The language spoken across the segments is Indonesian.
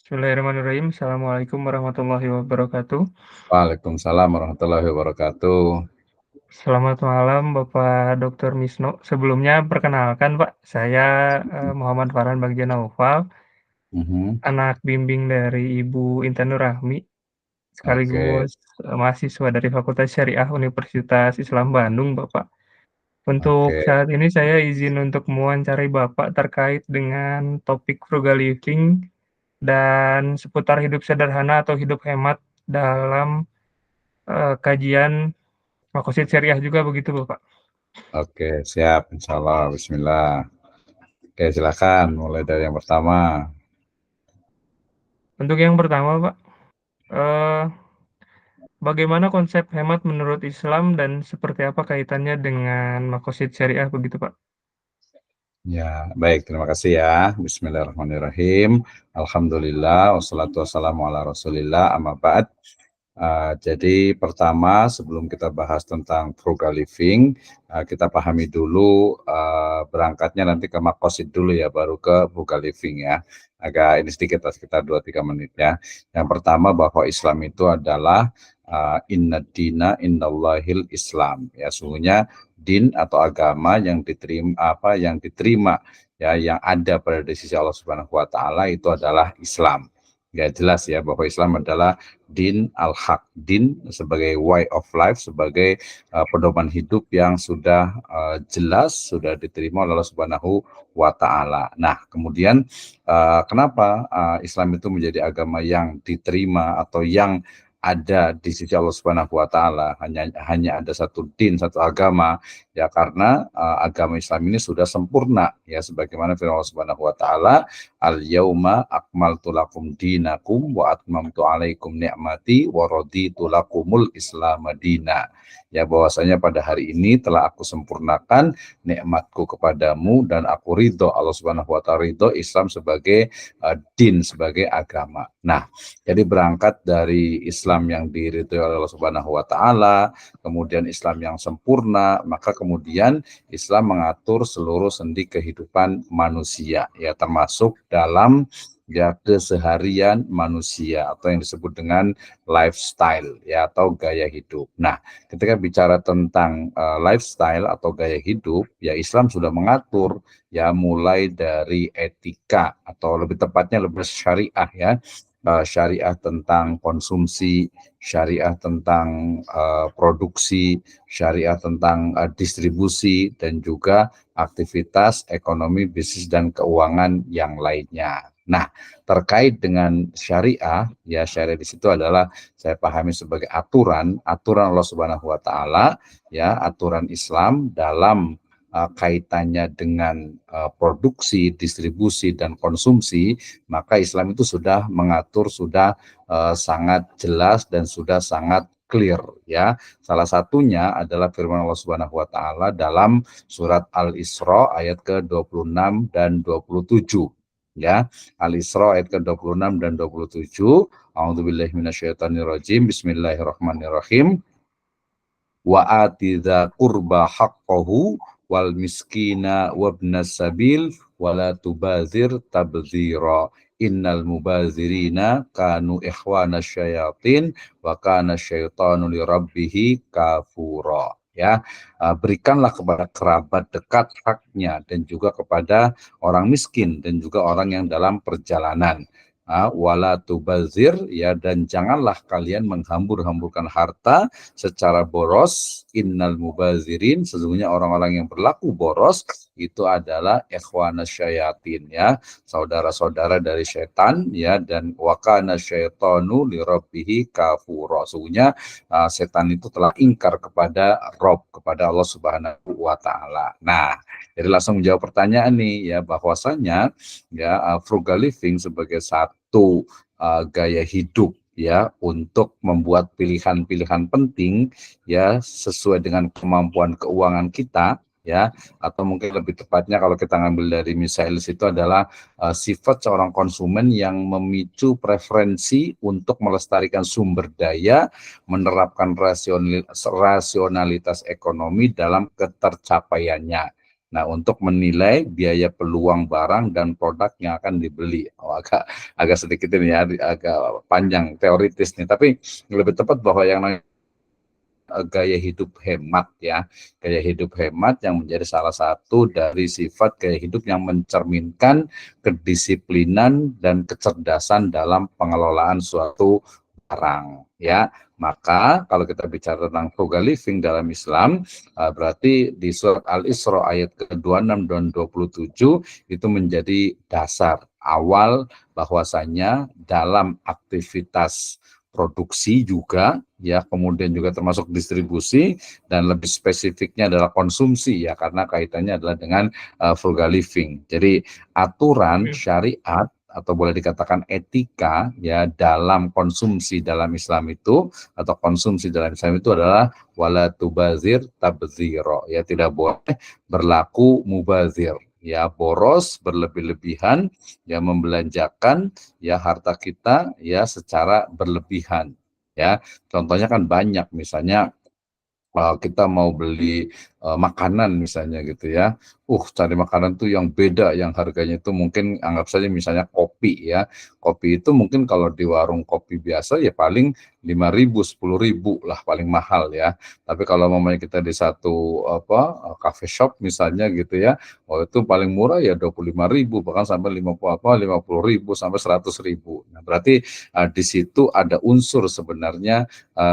Bismillahirrahmanirrahim. Assalamualaikum warahmatullahi wabarakatuh. Waalaikumsalam warahmatullahi wabarakatuh. Selamat malam Bapak Dr. Misno. Sebelumnya perkenalkan Pak, saya Muhammad Farhan Bagja Naufal, Mhm. anak bimbing dari Ibu Intan Nurahmi, Oke, sekaligus mahasiswa dari Fakultas Syariah Universitas Islam Bandung, Bapak. Untuk oke, saat ini saya izin untuk mewawancarai Bapak terkait dengan topik frugal living dan seputar hidup sederhana atau hidup hemat dalam kajian makosid syariah juga begitu Bapak. oke, siap, insya Allah, bismillah. Oke, silakan mulai dari yang pertama. Untuk yang pertama Pak, eee, bagaimana konsep hemat menurut Islam dan seperti apa kaitannya dengan makosid syariah begitu Pak? Ya, baik, terima kasih ya. Bismillahirrahmanirrahim. Alhamdulillah, wassalatu wassalamu ala rasulillah, amma ba'd. Jadi pertama sebelum kita bahas tentang frugal living, kita pahami dulu berangkatnya nanti ke makosid dulu ya, baru ke frugal living ya. Agak ini sedikit lah, sekitar 2-3 menit ya. Yang pertama bahwa Islam itu adalah inna dina indallahil Islam. Ya, sungguhnya din atau agama yang diterima ya, yang ada pada di sisi Allah Subhanahu wa taala itu adalah Islam. Ya jelas ya bahwa Islam adalah din al-haq, din sebagai way of life, sebagai pedoman hidup yang sudah jelas, sudah diterima oleh Allah Subhanahu wa taala. Nah, kemudian kenapa Islam itu menjadi agama yang diterima atau yang ada di sisi Allah Subhanahu wa taala, hanya ada satu din, satu agama, ya karena agama Islam ini sudah sempurna ya, sebagaimana firman Allah Subhanahu wa taala, al yauma akmaltu lakum dinakum wa atmamtu alaikum ni'mati wa raditu lakumul islam madina. Ya, bahwasanya pada hari ini telah aku sempurnakan nikmatku kepadamu dan aku ridho, Allah Subhanahu wa taala ridho Islam sebagai din, sebagai agama. Nah, jadi berangkat dari Islam yang diridhoi oleh Allah Subhanahu wa taala, kemudian Islam yang sempurna, maka kemudian Islam mengatur seluruh sendi kehidupan manusia ya, termasuk dalam ya keseharian manusia atau yang disebut dengan lifestyle ya, atau gaya hidup. Nah, ketika bicara tentang lifestyle atau gaya hidup, ya Islam sudah mengatur ya, mulai dari etika atau lebih tepatnya lebih syariah ya, syariah tentang konsumsi, syariah tentang produksi, syariah tentang distribusi, dan juga aktivitas ekonomi, bisnis, dan keuangan yang lainnya. Nah, terkait dengan syariah, ya syariah di situ adalah saya pahami sebagai aturan Allah Subhanahu wa taala, ya aturan Islam dalam kaitannya dengan produksi, distribusi, dan konsumsi, maka Islam itu sudah mengatur, sudah sangat jelas dan sudah sangat clear ya. Salah satunya adalah firman Allah Subhanahu wa taala dalam surat Al-Isra ayat ke-26 dan 27 ya. Al-Isra ayat ke-26 dan 27. A'udzubillahi minasyaitonirrajim. Bismillahirrahmanirrahim. Wa atidza qurba haqqahu wal miskina wabnas sabil wala tubazir tabdzira innal mubazirina kanu ikhwana syayatin wa kana syaitanu lirabbihi kafura. Ya, berikanlah kepada kerabat dekat haknya, dan juga kepada orang miskin dan juga orang yang dalam perjalanan. Wala tubazir, ya, dan janganlah kalian menghambur-hamburkan harta secara boros. Innal mubazirin, sesungguhnya orang-orang yang berlaku boros itu adalah ikhwana syayatin ya, saudara-saudara dari setan ya, dan wakana syaitanu lirabbihi kafura, sesungguhnya setan itu telah ingkar kepada Rob, kepada Allah Subhanahu wa taala. Nah, jadi langsung menjawab pertanyaan nih ya, bahwasanya ya frugal living sebagai satu gaya hidup ya, untuk membuat pilihan-pilihan penting ya sesuai dengan kemampuan keuangan kita ya, atau mungkin lebih tepatnya kalau kita ngambil dari Michaelis itu adalah sifat seorang konsumen yang memicu preferensi untuk melestarikan sumber daya, menerapkan rasionalitas ekonomi dalam ketercapaiannya. Nah, untuk menilai biaya peluang barang dan produk yang akan dibeli. Agak sedikit ini ya, agak panjang teoritis nih, tapi lebih tepat bahwa yang namanya gaya hidup hemat ya, gaya hidup hemat yang menjadi salah satu dari sifat gaya hidup yang mencerminkan kedisiplinan dan kecerdasan dalam pengelolaan suatu barang ya. Maka kalau kita bicara tentang frugal living dalam Islam, berarti di surat Al-Isra ayat ke-26 dan 27 itu menjadi dasar awal bahwasanya dalam aktivitas produksi juga ya, kemudian juga termasuk distribusi, dan lebih spesifiknya adalah konsumsi ya, karena kaitannya adalah dengan frugal living. Jadi aturan syariat atau boleh dikatakan etika ya dalam konsumsi dalam Islam itu, atau konsumsi dalam Islam itu adalah wala tubazir tabziro ya, tidak boleh berlaku mubazir ya, boros berlebih-lebihan ya, membelanjakan ya harta kita ya secara berlebihan ya. Contohnya kan banyak, misalnya kita mau beli makanan misalnya gitu ya, cari makanan tuh yang beda, yang harganya itu mungkin anggap saja misalnya kopi ya, kopi itu mungkin kalau di warung kopi biasa ya paling 5.000, 10.000 lah paling mahal ya, tapi kalau mamanya kita di satu cafe shop misalnya gitu ya, itu paling murah ya 25.000, bahkan sampai 50.000 sampai 100.000. Nah, berarti di situ ada unsur sebenarnya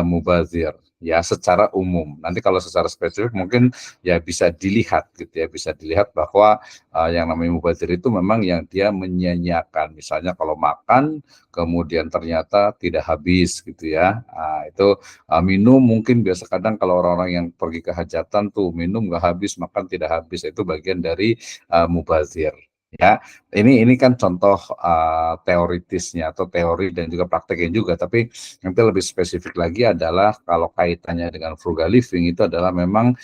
mubazir ya secara umum. Nanti kalau secara spesifik mungkin ya bisa dilihat gitu ya, bisa dilihat bahwa yang namanya mubazir itu memang yang dia menyia-nyiakan. Misalnya kalau makan kemudian ternyata tidak habis gitu ya. Itu minum, mungkin biasa kadang kalau orang-orang yang pergi ke hajatan tuh minum nggak habis, makan tidak habis, itu bagian dari mubazir. Ya, ini kan contoh teoritisnya atau teori dan juga prakteknya juga, tapi nanti lebih spesifik lagi adalah kalau kaitannya dengan frugal living itu adalah memang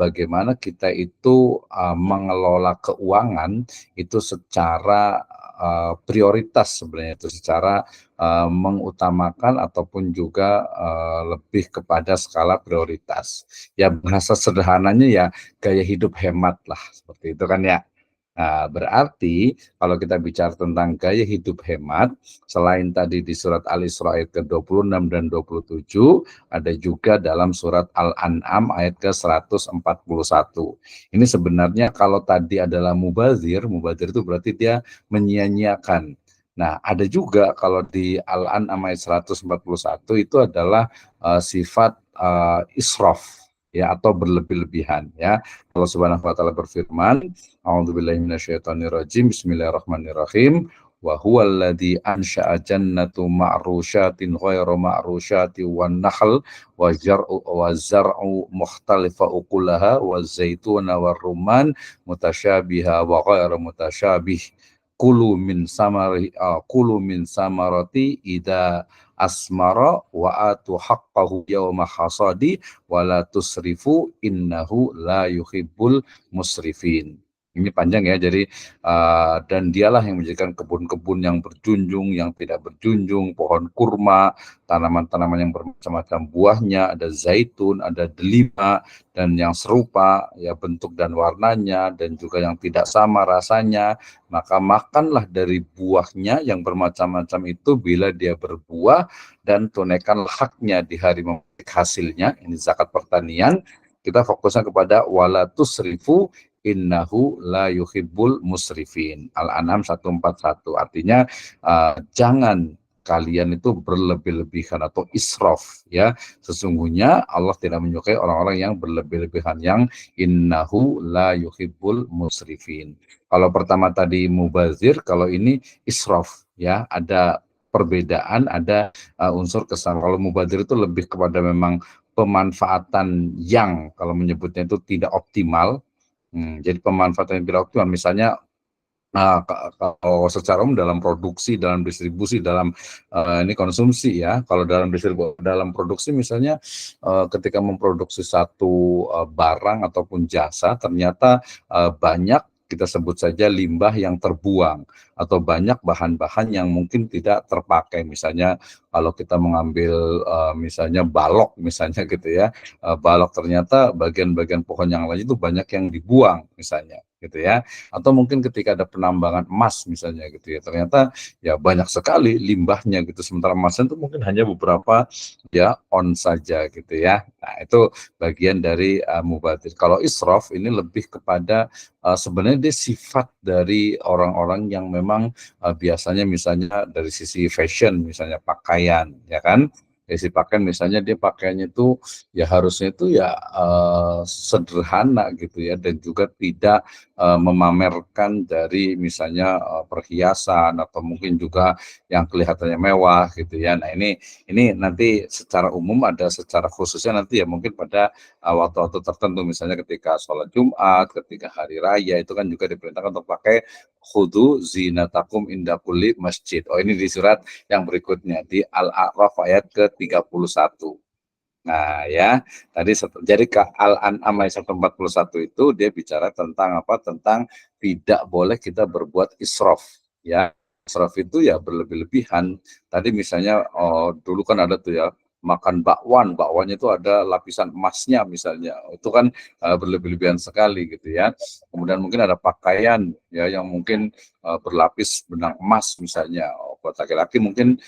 bagaimana kita itu mengelola keuangan itu secara prioritas, sebenarnya itu secara mengutamakan ataupun juga lebih kepada skala prioritas. Ya, bahasa sederhananya ya gaya hidup hemat lah, seperti itu kan ya. Nah, berarti kalau kita bicara tentang gaya hidup hemat, selain tadi di surat Al-Isra ayat ke-26 dan 27, ada juga dalam surat Al-An'am ayat ke-141. Ini sebenarnya kalau tadi adalah mubazir itu berarti dia menyia-nyiakan. Nah, ada juga kalau di Al-An'am ayat 141 itu adalah sifat israf ya, atau berlebih-lebihan ya. Allah Subhanahu wa taala berfirman, a'udzubillahi minasyaitonirrajim, bismillahirrahmanirrahim, wa huwallazi ansha'a jannatu ma'rusyatin ghairu ma'rusyati wan nakhl wa zar'u mukhtalifa ukulaha wa zaituna war rumman mutasyabiha wa ghairu mutasyabih kulu min samarati ida asmara wa atu haqqahu yawma hasadi wa la tusrifu innahu la yuhibbul musrifin. Ini panjang ya, jadi dan dialah yang menjadikan kebun-kebun yang berjunjung, yang tidak berjunjung, pohon kurma, tanaman-tanaman yang bermacam-macam buahnya, ada zaitun, ada delima, dan yang serupa ya bentuk dan warnanya, dan juga yang tidak sama rasanya. Maka makanlah dari buahnya yang bermacam-macam itu bila dia berbuah, dan tunaikanlah haknya di hari memetik hasilnya. Ini zakat pertanian. Kita fokusnya kepada wala tusrifu innahu la yuhibbul musrifin. Al-An'am 141. Artinya jangan kalian itu berlebih-lebihan atau israf ya. Sesungguhnya Allah tidak menyukai orang-orang yang berlebih-lebihan, yang innahu la yuhibbul musrifin. Kalau pertama tadi mubazir, kalau ini israf ya, ada perbedaan, ada unsur kesan. Kalau mubazir itu lebih kepada memang pemanfaatan yang kalau menyebutnya itu tidak optimal. Jadi pemanfaatan yang tidak optimal, misalnya kalau secara umum dalam produksi, dalam distribusi, dalam ini konsumsi ya. Kalau dalam produksi misalnya ketika memproduksi satu barang ataupun jasa, ternyata banyak kita sebut saja limbah yang terbuang atau banyak bahan-bahan yang mungkin tidak terpakai. Misalnya kalau kita mengambil misalnya balok misalnya gitu ya, balok ternyata bagian-bagian pohon yang lain itu banyak yang dibuang misalnya gitu ya, atau mungkin ketika ada penambangan emas misalnya gitu ya, ternyata ya banyak sekali limbahnya gitu, sementara emasnya itu mungkin hanya beberapa ya on saja gitu ya. Nah itu bagian dari mubadzir. Kalau israf ini lebih kepada sebenarnya dia sifat dari orang-orang yang memang biasanya misalnya dari sisi fashion, misalnya pakaian, ya kan? Dari sisi pakaian misalnya dia pakaiannya itu ya harusnya itu ya sederhana gitu ya, dan juga tidak memamerkan dari misalnya perhiasan atau mungkin juga yang kelihatannya mewah gitu ya. Nah ini nanti secara umum ada, secara khususnya nanti ya mungkin pada waktu-waktu tertentu, misalnya ketika sholat Jumat, ketika hari raya itu kan juga diperintahkan untuk pakai khudu zinatakum inda kulli masjid. Oh ini di surat yang berikutnya di Al-A'raf ayat ke-31. Nah ya, tadi jadi ke Al-An'am ayat 141 itu dia bicara tentang apa? Tentang tidak boleh kita berbuat israf. Ya, israf itu ya berlebih-lebihan. Tadi misalnya dulu kan ada tuh ya makan bakwan, bakwannya itu ada lapisan emasnya misalnya. Itu kan berlebih-lebihan sekali gitu ya. Kemudian mungkin ada pakaian ya yang mungkin berlapis benang emas misalnya. Buat laki-laki mungkin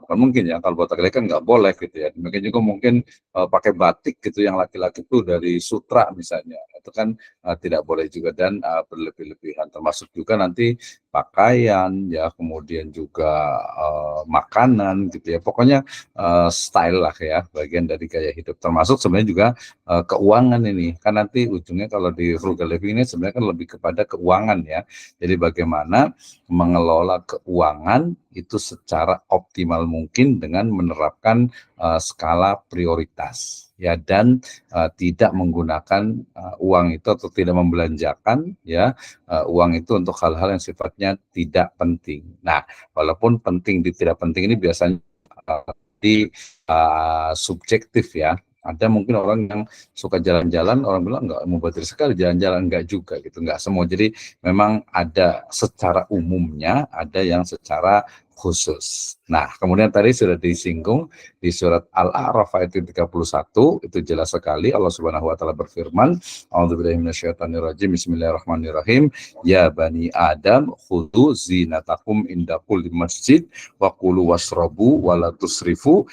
bukan mungkin ya, kalau buat laki-laki kan nggak boleh gitu ya. Demikian juga mungkin pakai batik gitu yang laki-laki itu dari sutra misalnya, itu kan tidak boleh juga, dan berlebih-lebihan, termasuk juga nanti pakaian ya, kemudian juga makanan gitu ya, pokoknya style lah ya, bagian dari gaya hidup, termasuk sebenarnya juga keuangan ini kan nanti ujungnya kalau di frugal living ini sebenarnya kan lebih kepada keuangan ya. Jadi bagaimana mengelola keuangan itu secara optimal mungkin dengan menerapkan skala prioritas ya, dan tidak menggunakan uang itu atau tidak membelanjakan ya uang itu untuk hal-hal yang sifatnya tidak penting. Nah, walaupun penting di tidak penting ini biasanya di subjektif ya. Ada mungkin orang yang suka jalan-jalan, orang bilang nggak mubazir sekali jalan-jalan, nggak juga gitu, nggak semua. Jadi memang ada secara umumnya, ada yang secara khusus. Nah, kemudian tadi sudah disinggung di surat Al-A'raf ayat 31, itu jelas sekali Allah Subhanahu wa taala berfirman, A'udzubillahi minasyaitonirrajim, bismillahirrahmanirrahim, ya bani Adam khudzu zinatakum inda kulli masjid wa kulu wasrabu wa la tusrifu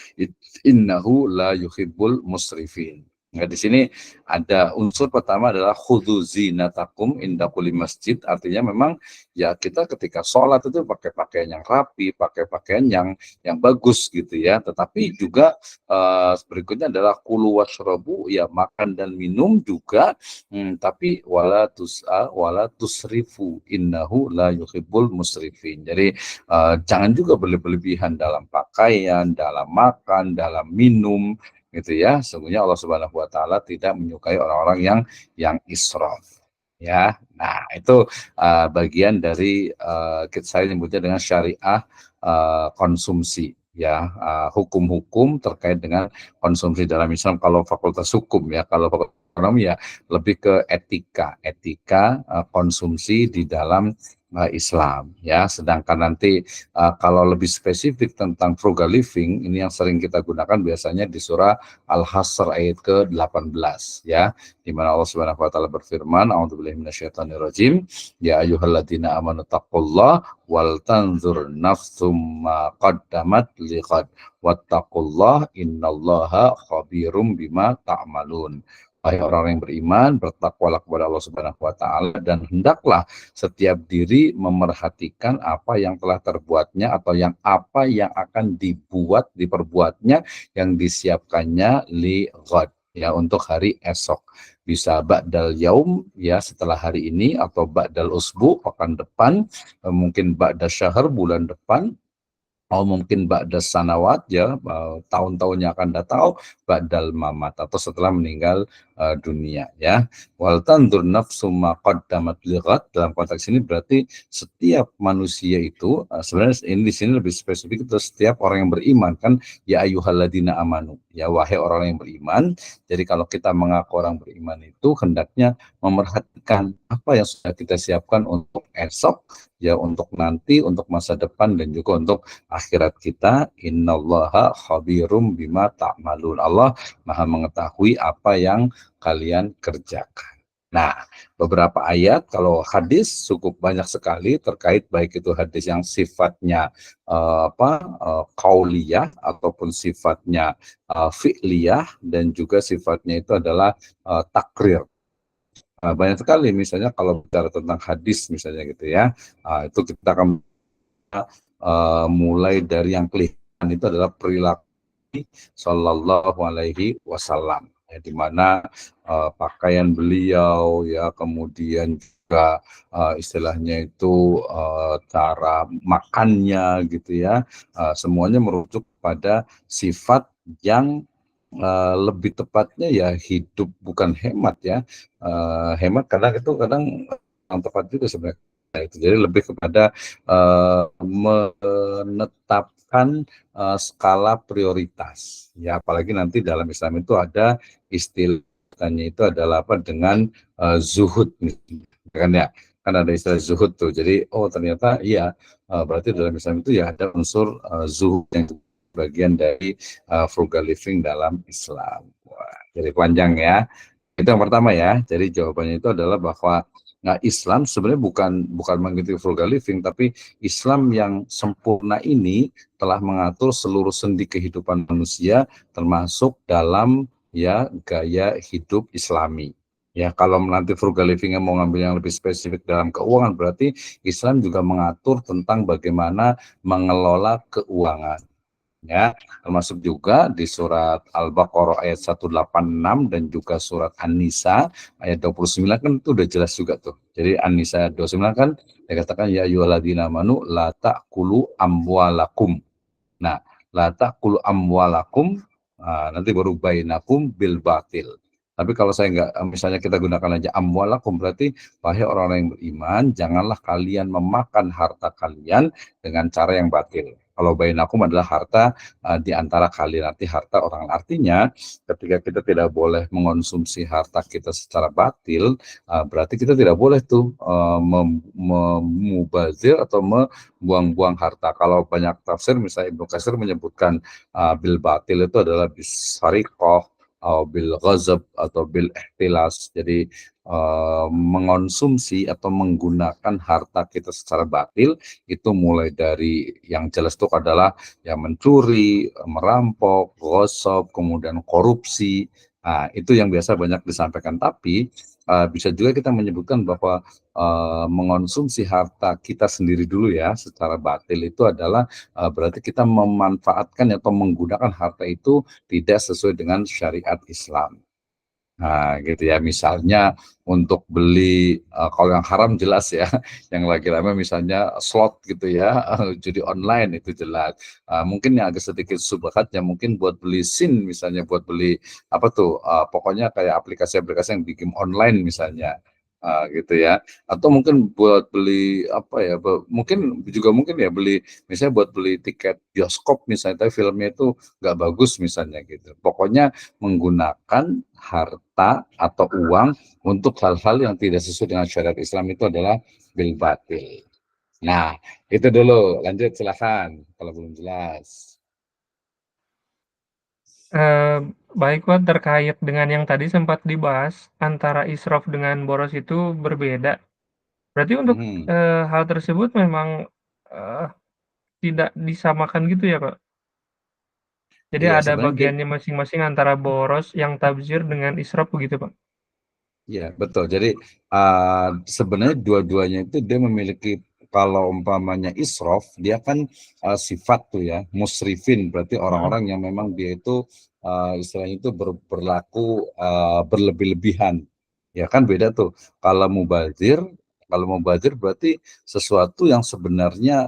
innahu la yuhibbul musrifin. Nah, di sini ada unsur pertama adalah khudzu zinatakum inda kulli masjid, artinya memang ya kita ketika sholat itu pakai pakaian yang rapi, pakai pakaian yang bagus gitu ya. Tetapi juga berikutnya adalah kulu washrabu, ya makan dan minum juga, tapi wala tusrifu innahu la yuhibbul musrifin. Jadi jangan juga berlebihan dalam pakaian, dalam makan, dalam minum gitu ya. Sesungguhnya Allah Subhanahu wa taala tidak menyukai orang-orang yang israf. Ya, nah itu bagian dari saya nyebutnya dengan syariah konsumsi ya, hukum-hukum terkait dengan konsumsi dalam Islam. Kalau fakultas hukum ya, kalau fakultas ekonomi ya lebih ke etika konsumsi di dalam Islam ya. Sedangkan nanti kalau lebih spesifik tentang frugal living, ini yang sering kita gunakan biasanya di surah Al-Hasr ayat ke-18 ya, di mana Allah Subhanahu wa taala berfirman, a'udzubillahi minasyaitonirrajim, ya ayyuhalladzina amanu taqullaha wal tanzur nafsum ma qaddamat liqad wattaqullaha innallaha khabirum bima ta'malun. Wahai orang yang beriman, bertakwalah kepada Allah Subhanahu wa taala, dan hendaklah setiap diri memerhatikan apa yang telah terbuatnya atau apa yang akan diperbuatnya, yang disiapkannya li ghad ya, untuk hari esok. Bisa ba'dal yaum ya, setelah hari ini, atau ba'dal usbu, pekan depan, mungkin ba'dal syahr, bulan depan, Oh mungkin ba'das sanawat ya, tahun-tahun yang akan datang, ba'dal mamat atau setelah meninggal dunia ya. Wal tandur nafsu ma qaddamat lighat, dalam konteks ini berarti setiap manusia itu sebenarnya ini di sini lebih spesifik itu setiap orang yang beriman kan, ya ayyuhalladzina amanu, ya wahai orang yang beriman. Jadi kalau kita mengaku orang beriman itu hendaknya memerhatikan apa yang sudah kita siapkan untuk esok, ya untuk nanti, untuk masa depan dan juga untuk akhirat kita. Innallaha khabirum bima ta'malun. Allah Maha mengetahui apa yang kalian kerjakan. Nah, beberapa ayat kalau hadis cukup banyak sekali terkait baik itu hadis yang sifatnya qauliyah ataupun sifatnya fi'liyah dan juga sifatnya itu adalah takrir. Banyak sekali misalnya kalau bicara tentang hadis misalnya gitu ya, itu kita akan mulai dari yang kelihatan itu adalah perilaku Shallallahu Alaihi Wasallam, ya, di mana pakaian beliau ya, kemudian juga istilahnya itu cara makannya gitu ya, semuanya merujuk pada sifat yang lebih tepatnya ya hidup bukan hemat ya. Hemat kadang itu kadang yang tepat juga sebenarnya. Itu jadi lebih kepada menetapkan skala prioritas ya, apalagi nanti dalam Islam itu ada istilahnya itu adalah apa dengan zuhud nih kan ya, kan ada istilah zuhud tuh. Jadi oh ternyata iya, berarti dalam Islam itu ya ada unsur zuhud yang bagian dari frugal living dalam Islam. Wah, jadi panjang ya. Itu yang pertama ya. Jadi jawabannya itu adalah bahwa Islam sebenarnya bukan mengikuti frugal living, tapi Islam yang sempurna ini telah mengatur seluruh sendi kehidupan manusia, termasuk dalam ya gaya hidup Islami. Ya, kalau nanti frugal living yang mau ngambil yang lebih spesifik dalam keuangan, berarti Islam juga mengatur tentang bagaimana mengelola keuangan. Ya, termasuk juga di surat Al-Baqarah ayat 186 dan juga surat An-Nisa ayat 29 kan itu udah jelas juga tuh. Jadi An-Nisa ayat 29 kan dikatakan ya ayyuhalladzina amanu la ta'kulu amwalakum. Nah, la ta'kulu amwalakum, nanti baru bainakum bil batil. Tapi kalau saya nggak, misalnya kita gunakan aja amwalakum, berarti wahai orang-orang yang beriman, janganlah kalian memakan harta kalian dengan cara yang batil. Kalau bainakum adalah harta di antara kalian, nanti harta orang. Artinya ketika kita tidak boleh mengonsumsi harta kita secara batil, berarti kita tidak boleh tuh memubazir atau buang-buang harta. Kalau banyak tafsir, misalnya Ibnu Katsir menyebutkan bil batil itu adalah bisariqah, bil ghazab atau bil ihtilas. Jadi mengonsumsi atau menggunakan harta kita secara batil itu mulai dari yang jelas itu adalah yang mencuri, merampok, gosok, kemudian korupsi. Nah, itu yang biasa banyak disampaikan. Tapi bisa juga kita menyebutkan bahwa mengonsumsi harta kita sendiri dulu ya secara batil itu adalah berarti kita memanfaatkan atau menggunakan harta itu tidak sesuai dengan syariat Islam. Nah, gitu ya. Misalnya untuk beli kalau yang haram jelas ya, yang lagi ramai misalnya slot gitu ya, judi online itu jelas. Mungkin yang agak sedikit subhat ya mungkin buat beli SIM misalnya, buat beli apa tuh, pokoknya kayak aplikasi-aplikasi yang bikin online misalnya. Gitu ya, atau mungkin buat beli apa ya, mungkin juga mungkin ya beli misalnya buat beli tiket bioskop misalnya, tapi filmnya itu nggak bagus misalnya gitu. Pokoknya menggunakan harta atau uang untuk hal-hal yang tidak sesuai dengan syariat Islam itu adalah bil batil. Nah, itu dulu. Lanjut silakan kalau belum jelas. Baik Pak, terkait dengan yang tadi sempat dibahas, antara israf dengan boros itu berbeda. Berarti untuk, Hmm. hal tersebut memang, eee, tidak disamakan gitu ya, Pak? Jadi Iya, ada sebenarnya bagiannya masing-masing antara boros yang tabzir dengan israf begitu, Pak? iya, betul. Jadi sebenarnya dua-duanya itu dia memiliki, kalau umpamanya israf, dia kan sifat tuh ya, musrifin, berarti Mhm. orang-orang yang memang dia itu istilahnya itu berlaku berlebih-lebihan. Ya kan beda tuh. Kalau mubazir Kalau mubazir berarti sesuatu yang sebenarnya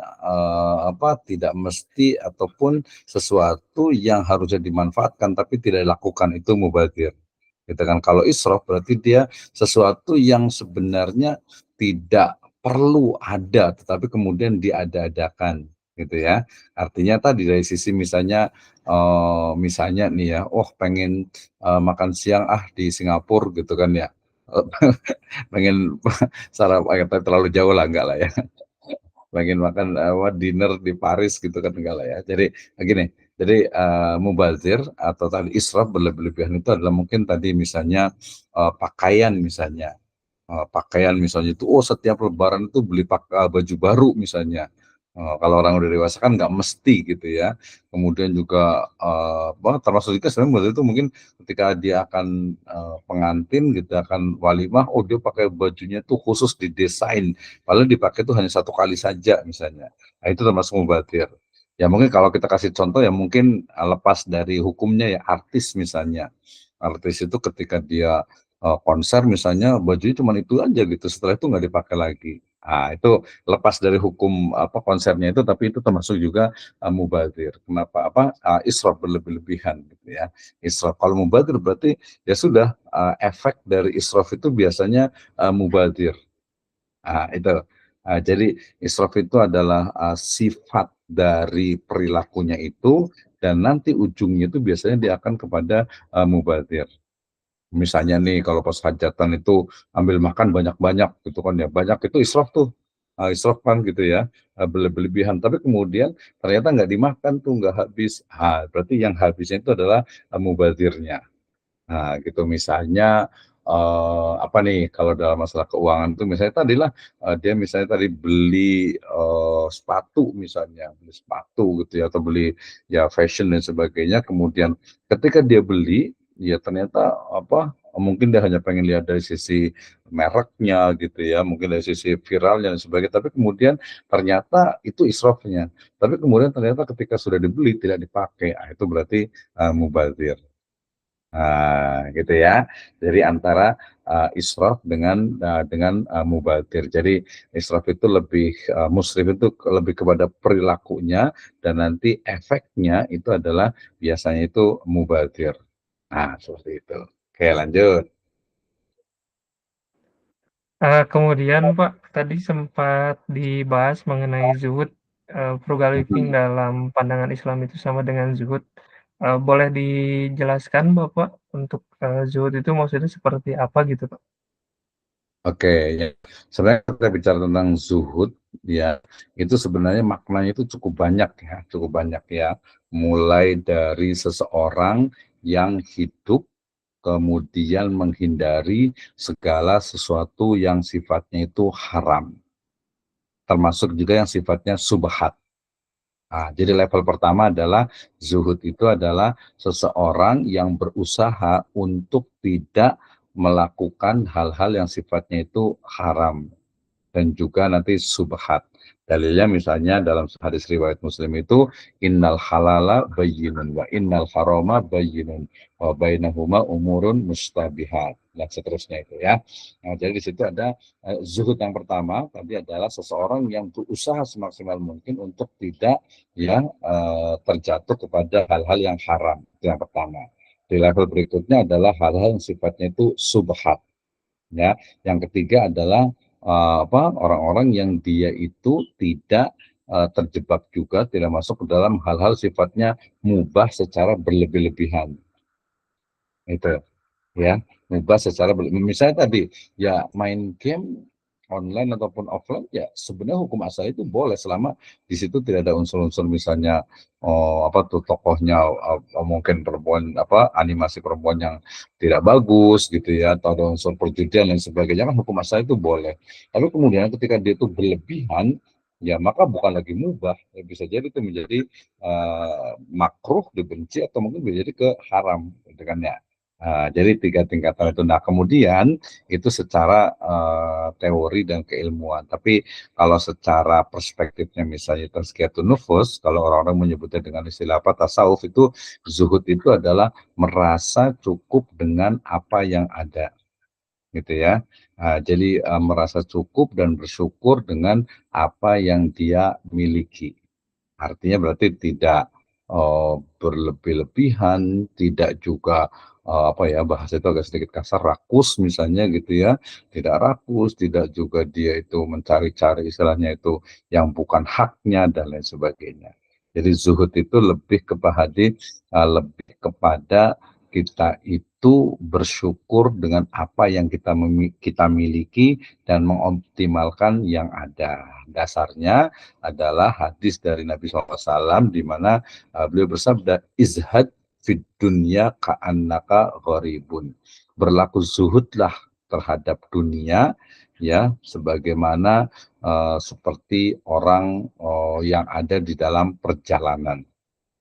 tidak mesti ataupun sesuatu yang harusnya dimanfaatkan tapi tidak dilakukan, itu mubazir. Gitu kan. Kalau israf berarti dia sesuatu yang sebenarnya tidak perlu ada tetapi kemudian diada-adakan gitu ya. Artinya tadi dari sisi misalnya nih ya, oh pengen makan siang di Singapura gitu kan ya. Pengen sarapan terlalu jauh lah enggak lah ya. Pengen makan dinner di Paris gitu kan enggak lah ya. Jadi gini, jadi mubazir atau tadi israf berlebihan itu adalah mungkin tadi misalnya pakaian misalnya. Pakaian misalnya itu, oh setiap lebaran itu beli baju baru misalnya. Kalau orang udah dewasa kan nggak mesti gitu ya. Kemudian juga termasuk juga sebenarnya waktu itu mungkin ketika dia akan pengantin gitu, akan walimah, oh dia pakai bajunya tuh khusus didesain, padahal dipakai tuh hanya satu kali saja misalnya. Nah itu termasuk mubazir. Ya mungkin kalau kita kasih contoh ya mungkin lepas dari hukumnya ya, artis misalnya. Artis itu ketika dia konser misalnya bajunya cuma itu aja gitu, setelah itu nggak dipakai lagi. Ah itu lepas dari hukum konsernya itu, tapi itu termasuk juga mubazir. Kenapa? Israf berlebih-lebihan gitu ya. Israf. Kalau mubazir berarti ya sudah, efek dari israf itu biasanya mubazir. Itu. Jadi israf itu adalah sifat dari perilakunya itu dan nanti ujungnya itu biasanya dia akan kepada mubazir. Misalnya nih kalau pas hajatan itu ambil makan banyak-banyak gitu kan ya, banyak itu israf tuh, israf kan gitu ya, berlebihan. Tapi kemudian ternyata nggak dimakan tuh, nggak habis. Berarti yang habisnya itu adalah mubazirnya. Nah gitu misalnya, apa nih kalau dalam masalah keuangan tuh misalnya tadilah, dia misalnya tadi beli, sepatu misalnya, beli sepatu gitu ya atau beli ya fashion dan sebagainya, kemudian ketika dia beli, ya ternyata mungkin dia hanya pengen lihat dari sisi mereknya gitu ya, mungkin dari sisi viralnya dan sebagainya, tapi kemudian ternyata itu israfnya. Tapi kemudian ternyata ketika sudah dibeli tidak dipakai, itu berarti, mubazir. Gitu ya. Jadi antara israf dengan mubazir. Jadi israf itu lebih musrif itu lebih kepada perilakunya dan nanti efeknya itu adalah biasanya itu mubazir. Seperti itu. Oke, lanjut. Kemudian Pak, tadi sempat dibahas mengenai zuhud, frugal living Mhm. dalam pandangan Islam itu sama dengan zuhud. Boleh dijelaskan Bapak untuk, zuhud itu maksudnya seperti apa gitu, Pak? Oke, ya. Sebenarnya kita bicara tentang zuhud, ya, itu sebenarnya maknanya itu cukup banyak ya. Mulai dari seseorang yang hidup kemudian menghindari segala sesuatu yang sifatnya itu haram, termasuk juga yang sifatnya subhat. Jadi level pertama adalah zuhud itu adalah seseorang yang berusaha untuk tidak melakukan hal-hal yang sifatnya itu haram dan juga nanti subhat. Dalilnya misalnya dalam hadis riwayat Muslim itu innal halala bayyinun wa innal harama bayyinun wa bainahuma umurun mustabihat dan seterusnya itu ya. Nah, jadi di situ ada zuhud yang pertama tadi adalah seseorang yang berusaha semaksimal mungkin untuk tidak terjatuh kepada hal-hal yang haram. Itu yang pertama. Di level berikutnya adalah hal-hal yang sifatnya itu subhat ya. Yang ketiga adalah orang-orang yang dia itu tidak terjebak juga, tidak masuk ke dalam hal-hal sifatnya mubah secara berlebih-lebihan. Itu ya, mubah secara misalnya tadi ya main game online ataupun offline ya sebenarnya hukum asal itu boleh selama di situ tidak ada unsur-unsur misalnya tokohnya mungkin perempuan animasi perempuan yang tidak bagus gitu ya atau ada unsur perjudian dan sebagainya kan hukum asal itu boleh. Tapi kemudian ketika dia itu berlebihan ya maka bukan lagi mubah, ya bisa jadi itu menjadi makruh, dibenci atau mungkin bisa jadi ke haram gitu kan ya. Jadi 3 tingkatan itu. Nah, kemudian itu secara teori dan keilmuan. Tapi kalau secara perspektifnya misalnya tazkiyatun nufus, kalau orang-orang menyebutnya dengan istilah tasawuf itu zuhud itu adalah merasa cukup dengan apa yang ada. gitu ya. Jadi merasa cukup dan bersyukur dengan apa yang dia miliki. Artinya berarti tidak berlebih-lebihan, tidak juga apa ya, bahasa itu agak sedikit kasar, rakus misalnya gitu ya. Tidak rakus, tidak juga dia itu mencari-cari istilahnya itu yang bukan haknya dan lain sebagainya. Jadi zuhud itu lebih kepada kita itu bersyukur dengan apa yang kita miliki dan mengoptimalkan yang ada. Dasarnya adalah hadis dari Nabi SAW di mana beliau bersabda, izhad fid dunya ka'annaka gharibun. Berlaku zuhudlah terhadap dunia ya sebagaimana seperti orang yang ada di dalam perjalanan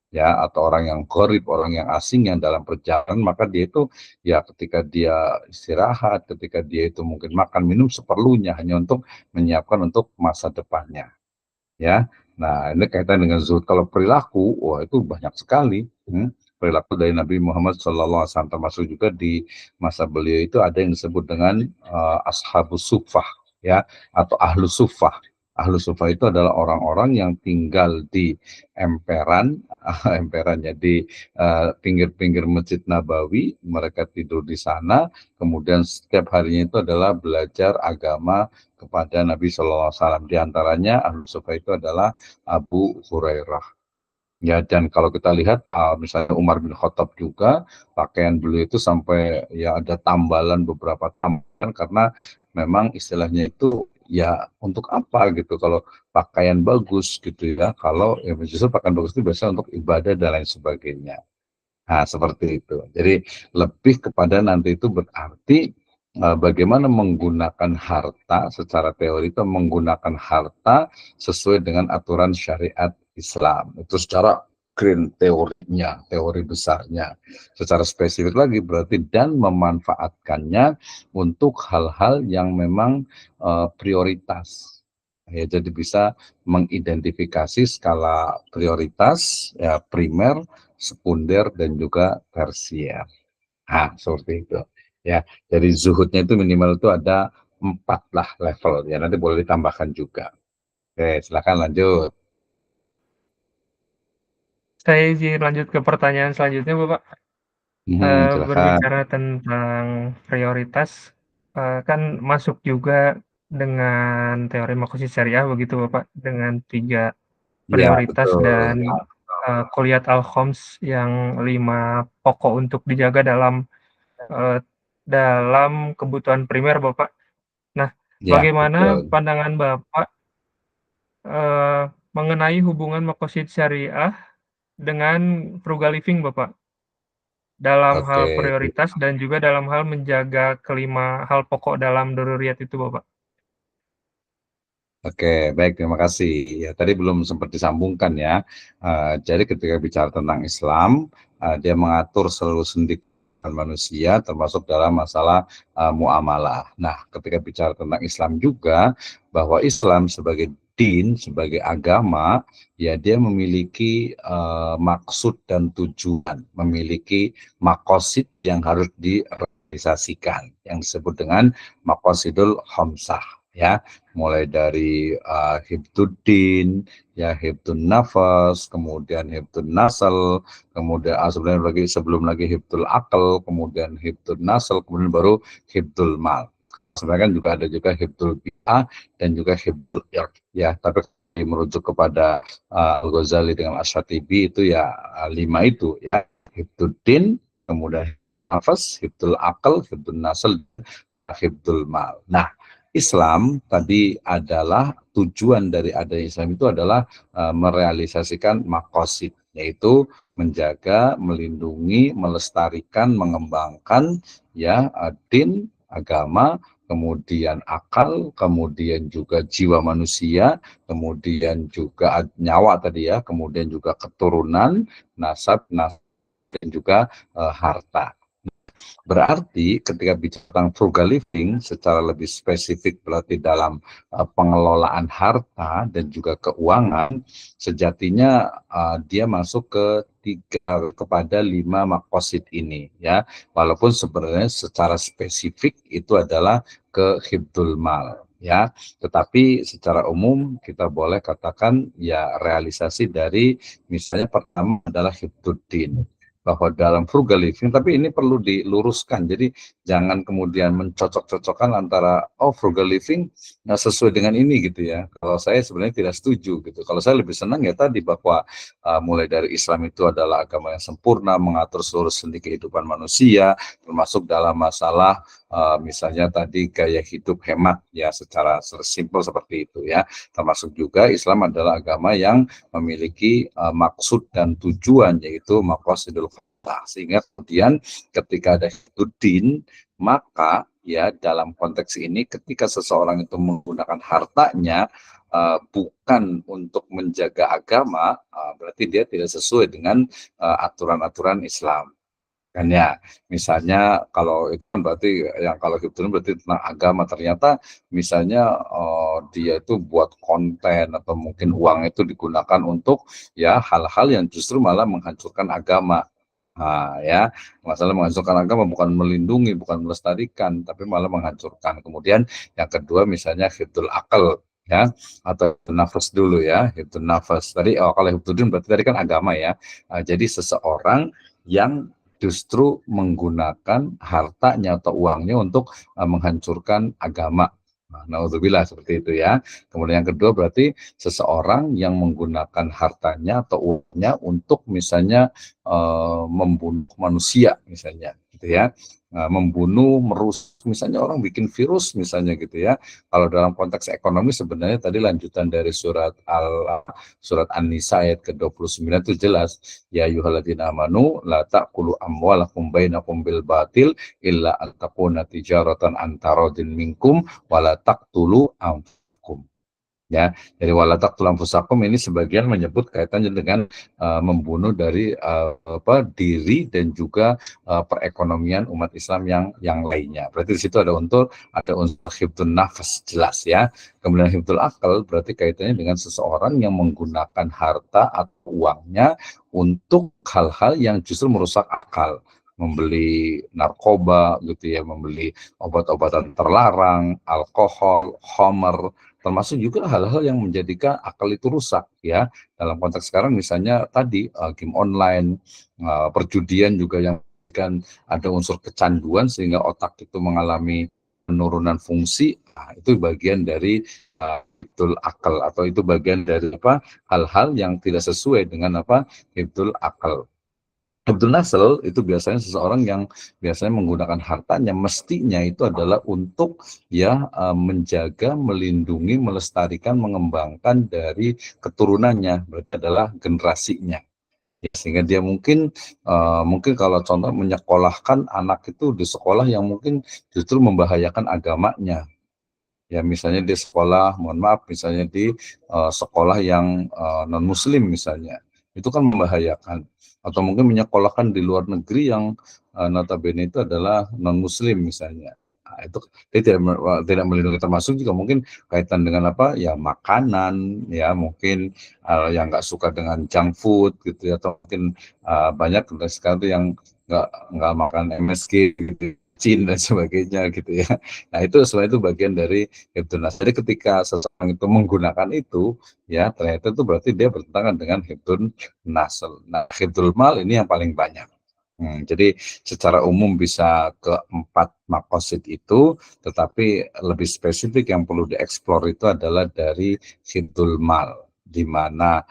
ya, atau orang yang gharib, orang yang asing yang dalam perjalanan, maka dia itu ya ketika dia istirahat, ketika dia itu mungkin makan minum seperlunya hanya untuk menyiapkan untuk masa depannya ya. Nah, ini kaitan dengan zuhud. Kalau perilaku, wah itu banyak sekali. Perilaku dari Nabi Muhammad SAW, termasuk juga di masa beliau itu ada yang disebut dengan ashabus suffah ya, atau ahlu suffah. Ahlu suffah itu adalah orang-orang yang tinggal di emperan, emperannya di pinggir-pinggir Masjid Nabawi. Mereka tidur di sana, kemudian setiap harinya itu adalah belajar agama kepada Nabi SAW. Di antaranya ahlu sufa itu adalah Abu Hurairah. Ya, dan kalau kita lihat misalnya Umar bin Khattab juga pakaian beliau itu sampai ya ada tambalan, beberapa tambalan, karena memang istilahnya itu ya untuk apa gitu kalau pakaian bagus gitu ya, kalau ya justru pakaian bagus itu biasanya untuk ibadah dan lain sebagainya. Nah, seperti itu. Jadi lebih kepada nanti itu berarti bagaimana menggunakan harta secara teori, itu menggunakan harta sesuai dengan aturan syariat Islam. Itu secara green teorinya, teori besarnya. Secara spesifik lagi berarti dan memanfaatkannya untuk hal-hal yang memang prioritas. Ya, jadi bisa mengidentifikasi skala prioritas ya, primer, sekunder, dan juga tersier. Nah, seperti itu. Ya, jadi zuhudnya itu minimal itu ada 4 lah level. Ya, nanti boleh ditambahkan juga. Oke, silakan lanjut. Saya izin lanjut ke pertanyaan selanjutnya, Bapak. Silakan. Berbicara tentang prioritas, kan masuk juga dengan teori makosid syariah begitu, Bapak, dengan 3 Ya, prioritas betul. dan Quliyat al-Khoms yang 5 pokok untuk dijaga eee, dalam kebutuhan primer, Bapak. Nah, Ya, bagaimana betul. pandangan Bapak, mengenai hubungan makosid syariah dengan frugal living, Bapak? Dalam hal Oke. prioritas dan juga dalam hal menjaga kelima hal pokok dalam daruriyat itu, Bapak. Oke, baik, terima kasih. Ya, tadi belum sempat disambungkan ya. Jadi ketika bicara tentang Islam, dia mengatur seluruh sendi kehidupan manusia, termasuk dalam masalah muamalah. Nah, ketika bicara tentang Islam juga, bahwa Islam sebagai din, sebagai agama, ya dia memiliki maksud dan tujuan, memiliki makosid yang harus direalisasikan, yang disebut dengan makosidul khamsah. Ya, mulai dari hibduddin, ya hibdun nafas, kemudian hibdun nasal, kemudian sebenarnya lagi sebelum lagi hibdul akal, kemudian hibdun nasal, kemudian baru hibdul mal. Sebenarnya kan juga ada juga hibdul bi'ah dan juga hibdul irq, ya, tapi merujuk kepada Al-Ghazali dengan Asyatibi itu ya 5 itu ya, hibduddin, kemudian nafas, hibdul akal, hibdul nasal, hibdul mal. Nah, Islam tadi adalah tujuan dari adanya Islam itu adalah merealisasikan makosid, yaitu menjaga, melindungi, melestarikan, mengembangkan ya din, agama, kemudian akal, kemudian juga jiwa manusia, kemudian juga nyawa tadi ya, kemudian juga keturunan, nasab, dan juga harta. Berarti ketika bicara tentang frugal living secara lebih spesifik berarti dalam pengelolaan harta dan juga keuangan, sejatinya dia masuk ke kepada 5 maqasid ini ya. Walaupun sebenarnya secara spesifik itu adalah ke hifdzul mal ya. Tetapi secara umum kita boleh katakan ya realisasi dari misalnya pertama adalah hifdzuddin, bahwa dalam frugal living, tapi ini perlu diluruskan. Jadi jangan kemudian mencocok-cocokkan antara frugal living nggak sesuai dengan ini gitu ya. Kalau saya sebenarnya tidak setuju gitu. Kalau saya lebih senang ya tadi bahwa mulai dari Islam itu adalah agama yang sempurna, mengatur seluruh sendi kehidupan manusia, termasuk dalam masalah misalnya tadi gaya hidup hemat ya, secara simpel seperti itu ya. Termasuk juga Islam adalah agama yang memiliki maksud dan tujuan, yaitu maqasidul khairah. Sehingga kemudian ketika ada hifdzuddin, maka ya dalam konteks ini ketika seseorang itu menggunakan hartanya bukan untuk menjaga agama, berarti dia tidak sesuai dengan aturan-aturan Islam. Kan ya, misalnya kalau itu kan berarti yang kalau hifdzun berarti tentang agama, ternyata misalnya dia itu buat konten atau mungkin uang itu digunakan untuk ya hal-hal yang justru malah menghancurkan agama. Nah, ya, masalah menghancurkan agama bukan melindungi, bukan melestarikan, tapi malah menghancurkan. Kemudian yang kedua misalnya hifdzul akal ya, atau nafas dulu ya, hifdzul nafas. Tadi kalau hifdzuddin berarti tadi kan agama ya. Jadi seseorang yang justru menggunakan hartanya atau uangnya untuk menghancurkan agama. Nah, naudzubillah seperti itu ya. Kemudian yang kedua berarti seseorang yang menggunakan hartanya atau uangnya untuk misalnya membunuh manusia misalnya gitu ya. Membunuh, merusak, misalnya orang bikin virus misalnya gitu ya. Kalau dalam konteks ekonomi sebenarnya tadi lanjutan dari surat An-Nisa ayat ke-29 itu jelas, ya ayyuhalladzina amanu la ta'kulu amwalakum bainakum bil batil illa an takuna tijaratan antaradin minkum wala taqtulu anfusakum. Ya, jadi wala taqtulu anfusakum ini sebagian menyebut kaitannya dengan membunuh dari diri dan juga perekonomian umat Islam yang lainnya. Berarti di situ ada unsur hifdzun nafas jelas ya. Kemudian hifdzul akal berarti kaitannya dengan seseorang yang menggunakan harta atau uangnya untuk hal-hal yang justru merusak akal, membeli narkoba gitu ya, membeli obat-obatan terlarang, alkohol, homer, termasuk juga hal-hal yang menjadikan akal itu rusak ya. Dalam konteks sekarang misalnya tadi game online, perjudian juga yang kan ada unsur kecanduan sehingga otak itu mengalami penurunan fungsi. Nah, itu bagian dari hifdzul akal, atau itu bagian dari hal-hal yang tidak sesuai dengan hifdzul akal. Hifdzun nasl itu biasanya seseorang yang biasanya menggunakan hartanya mestinya itu adalah untuk ya menjaga, melindungi, melestarikan, mengembangkan dari keturunannya, berarti adalah generasinya. Ya, sehingga dia mungkin kalau contoh menyekolahkan anak itu di sekolah yang mungkin justru membahayakan agamanya. Ya misalnya di sekolah, mohon maaf, misalnya di sekolah yang non muslim misalnya, itu kan membahayakan. Atau mungkin menyekolahkan di luar negeri yang notabene itu adalah non muslim misalnya. Nah, itu dia tidak melindungi, termasuk juga mungkin kaitan dengan ya makanan ya, mungkin yang nggak suka dengan junk food gitu ya, atau mungkin banyak sekarang yang nggak makan MSG gitu, dan sebagainya gitu ya. Nah itu sebenarnya itu bagian dari hifdzun nas. Jadi ketika seseorang itu menggunakan itu, ya ternyata itu berarti dia bertentangan dengan hifdzun nasl. Nah hifdzul mal ini yang paling banyak. Jadi secara umum bisa ke 4 maqasid itu, tetapi lebih spesifik yang perlu dieksplor itu adalah dari hifdzul mal, di mana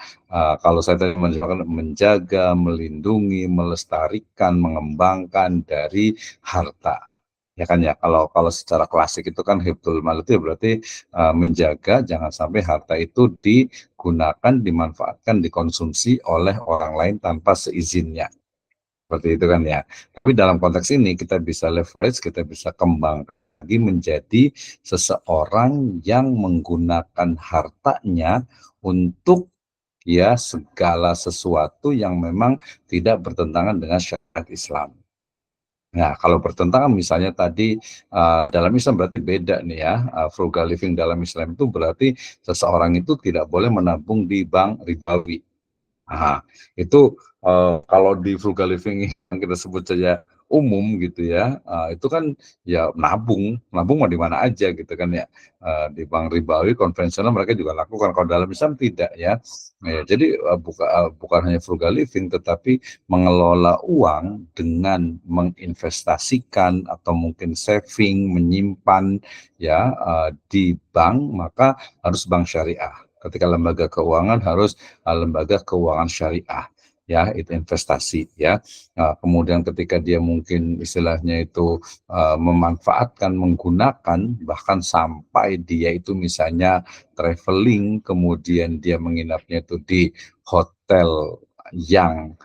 kalau saya tadi menjaga, melindungi, melestarikan, mengembangkan dari harta. Ya kan ya, kalau secara klasik itu kan hifdzul mal itu ya berarti menjaga jangan sampai harta itu digunakan, dimanfaatkan, dikonsumsi oleh orang lain tanpa seizinnya. Seperti itu kan ya. Tapi dalam konteks ini kita bisa leverage, kita bisa kembangkan lagi menjadi seseorang yang menggunakan hartanya untuk ya segala sesuatu yang memang tidak bertentangan dengan syariat Islam. Nah, kalau bertentangan misalnya tadi dalam Islam berarti beda nih ya. Frugal living dalam Islam itu berarti seseorang itu tidak boleh menabung di bank ribawi. Nah, itu kalau di frugal living yang kita sebut saja umum gitu ya, itu kan ya nabung, nabung mau di mana aja gitu kan ya. Di bank ribawi konvensional mereka juga lakukan. Kalau dalam Islam tidak ya. Ya, jadi bukan hanya frugal living, tetapi mengelola uang dengan menginvestasikan atau mungkin saving, menyimpan ya di bank, maka harus bank syariah. Ketika lembaga keuangan harus lembaga keuangan syariah ya, itu investasi ya. Kemudian ketika dia mungkin istilahnya itu memanfaatkan, menggunakan, bahkan sampai dia itu misalnya traveling, kemudian dia menginapnya itu di hotel yang